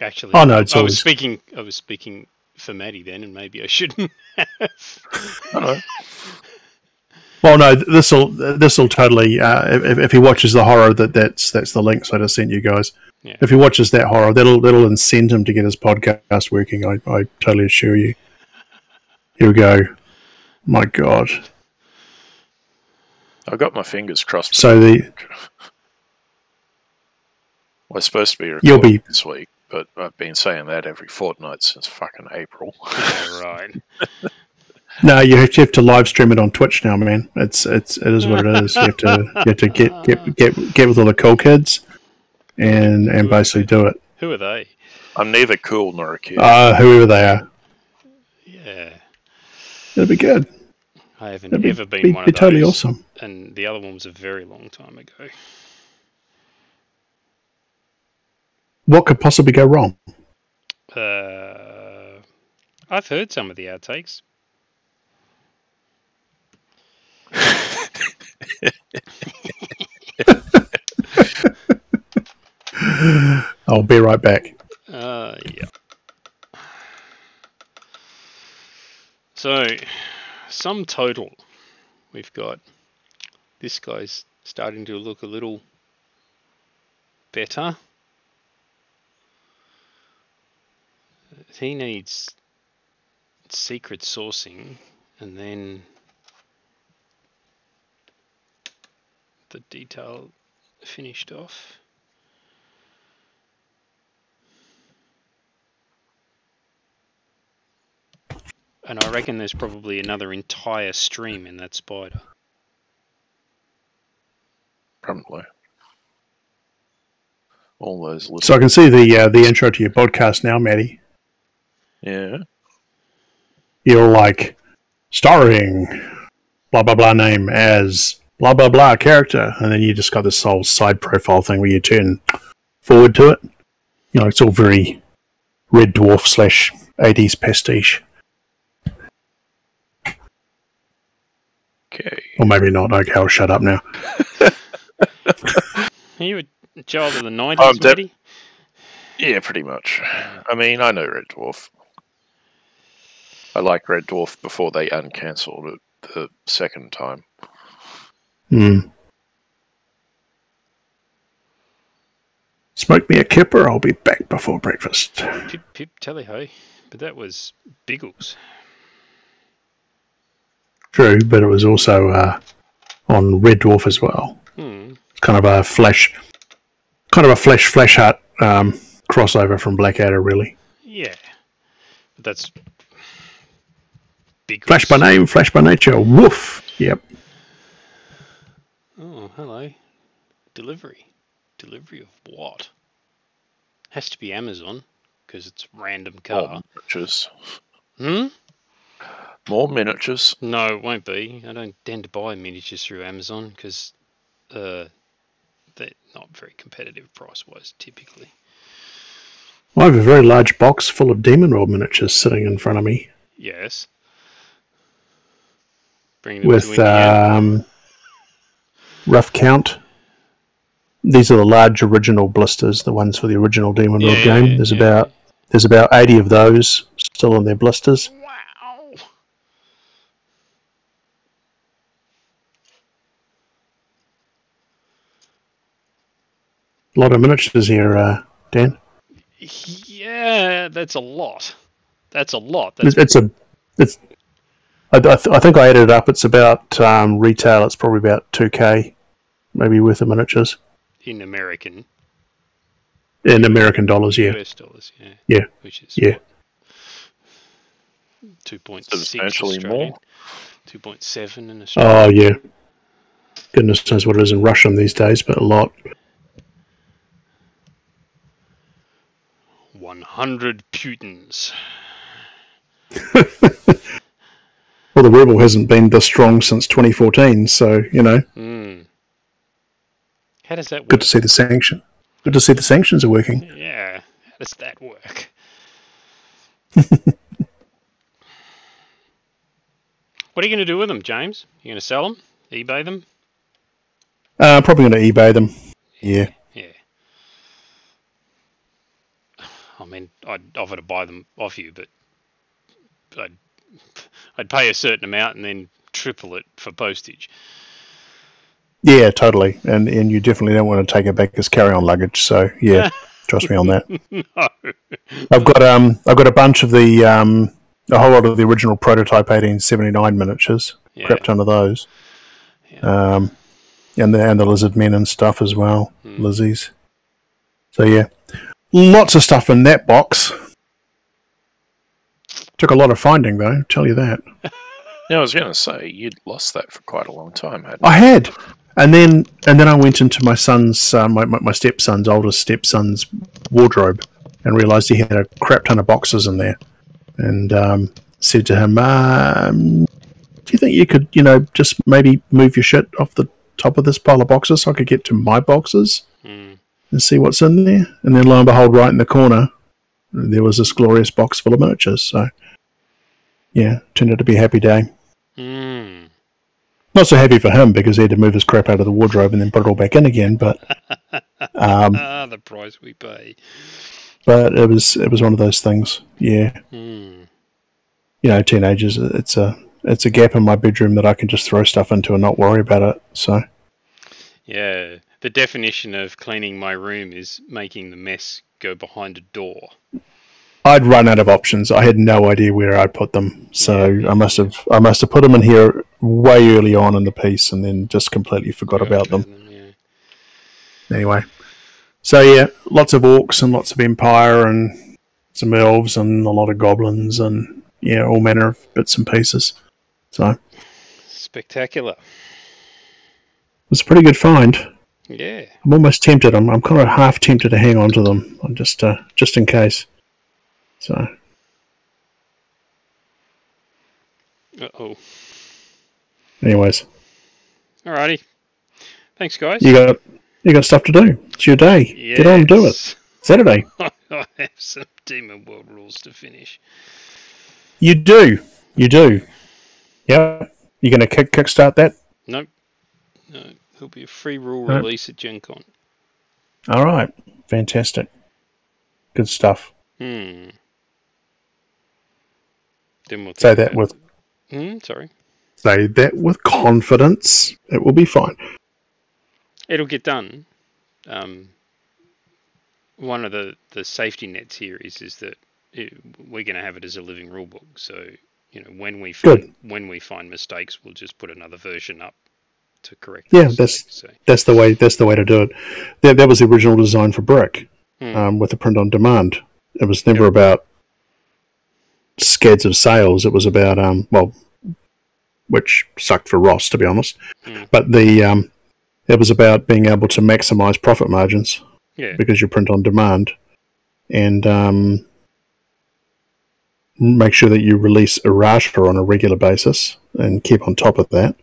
Actually, oh, no, I was speaking for Matty then, and maybe I shouldn't have. I know. Well, no, this'll totally. If he watches the horror, that's the links I just sent you guys. Yeah. If he watches that horror, that'll incent him to get his podcast working. I totally assure you. Here we go. My God. I got my fingers crossed. So we're supposed to be you'll recording be this week, but I've been saying that every fortnight since fucking April. Yeah, right. No, you have to live stream it on Twitch now, man. It is what it is. You have to get with all the cool kids and basically do it. Who are they? I'm neither cool nor a kid. Whoever they are. Yeah. It'll be good. I haven't ever been one of those. Totally awesome. And the other one was a very long time ago. What could possibly go wrong? I've heard some of the outtakes. I'll be right back. Yeah. So, sum total, we've got this guy's starting to look a little better. He needs secret sourcing and then the detail finished off. And I reckon there's probably another entire stream in that spider. Probably. All those little... So I can see the intro to your podcast now, Matty. Yeah. You're like, starring blah blah blah name as blah blah blah character, and then you just got this whole side profile thing where you turn forward to it. You know, it's all very Red Dwarf / 80s pastiche. Okay. Or maybe not. Okay, I'll shut up now. Are you a child of the 90s, Matty? Yeah, pretty much. I mean, I know Red Dwarf. I liked Red Dwarf before they uncancelled it the second time. Smoke me a kipper, I'll be back before breakfast. Pip tally-ho. But that was Biggles. True, but it was also on Red Dwarf as well. It's kind of a flash hut crossover from Blackadder, really. Yeah, but that's Biggles. Flash by name, flash by nature. Woof. Yep. Oh, hello. Delivery of what? Has to be Amazon because it's random car. More miniatures. More miniatures? No, it won't be. I don't tend to buy miniatures through Amazon because they're not very competitive price-wise, typically. I have a very large box full of Demonworld miniatures sitting in front of me. Yes. With rough count. These are the large original blisters, the ones for the original Demonworld game. There's about 80 of those still in their blisters. Wow. A lot of miniatures here, Dan. Yeah, that's a lot. I think I added it up. It's about retail. It's probably about $2,000, maybe worth of miniatures in American. In American dollars, yeah. US dollars, yeah. Yeah. Which is 2.6 substantially more. 2.7 in Australia. Oh yeah. Goodness knows what it is in Russian these days, but a lot. 100 Putins. Well, the ruble hasn't been this strong since 2014, so, you know. How does that work? Good to see the sanction. Good to see the sanctions are working. Yeah. How does that work? What are you going to do with them, James? You going to sell them? eBay them? Probably going to eBay them. Yeah. Yeah. I mean, I'd offer to buy them off you, but I'd pay a certain amount and then triple it for postage. Yeah, totally. And you definitely don't want to take it back as carry-on luggage. So yeah, trust me on that. No. I've got a bunch of the a whole lot of the original prototype 1879 miniatures. Yeah. Crap ton of those. Yeah. And the lizard men and stuff as well. Lizzies. So yeah, lots of stuff in that box. Took a lot of finding though, tell you that. Yeah, I was going to say you'd lost that for quite a long time, hadn't I had, and then I went into my son's, my stepson's, oldest stepson's wardrobe, and realised he had a crap ton of boxes in there, and said to him, "Do you think you could, just maybe move your shit off the top of this pile of boxes so I could get to my boxes and see what's in there?" And then lo and behold, right in the corner, there was this glorious box full of miniatures. So yeah, turned out to be a happy day. Not so happy for him because he had to move his crap out of the wardrobe and then put it all back in again. But the price we pay. But it was one of those things. Yeah, teenagers. It's a gap in my bedroom that I can just throw stuff into and not worry about it. So yeah, the definition of cleaning my room is making the mess go behind a door. I'd run out of options. I had no idea where I'd put them, so I must have put them in here way early on in the piece, and then just completely forgot about them. Anyway, so yeah, lots of orcs and lots of Empire and some elves and a lot of goblins and all manner of bits and pieces. So spectacular. It's a pretty good find. Yeah, I'm almost tempted. I'm kind of half tempted to hang on to them, just in case. So. Anyways. Alrighty. Thanks, guys. You got stuff to do. It's your day. Yes. Get on and do it. Saturday. I have some Demonworld rules to finish. You do. Yeah. You going to kickstart that? Nope. No. There'll be a free rule release at Gen Con. All right. Fantastic. Good stuff. Then we'll say that with. Sorry. Say that with confidence. It will be fine. It'll get done. One of the safety nets here is that we're going to have it as a living rulebook. So when we find mistakes, we'll just put another version up to correct. Yeah, that's the way to do it. That was the original design for Brick, with the print on demand. It was never about scads of sales. It was about which sucked for Ross, to be honest. But it was about being able to maximize profit margins. Yeah. Because you print on demand, and make sure that you release errata on a regular basis and keep on top of that.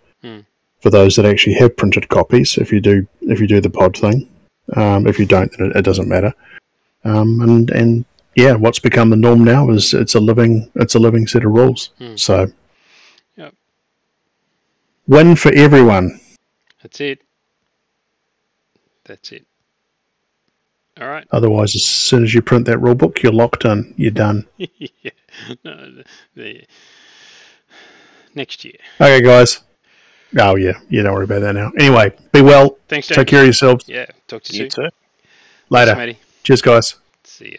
For those that actually have printed copies, if you do the pod thing, if you don't, then it doesn't matter. And yeah, what's become the norm now is it's a living set of rules. So, yep. Win for everyone. That's it. All right. Otherwise, as soon as you print that rule book, you're locked in. You're done. Yeah. No, next year. Okay, guys. Oh, yeah. You don't worry about that now. Anyway, be well. Thanks, James. Take care of yourselves. Yeah. Talk to you You soon. too. Later. Thanks, Matty. Cheers, guys. See ya.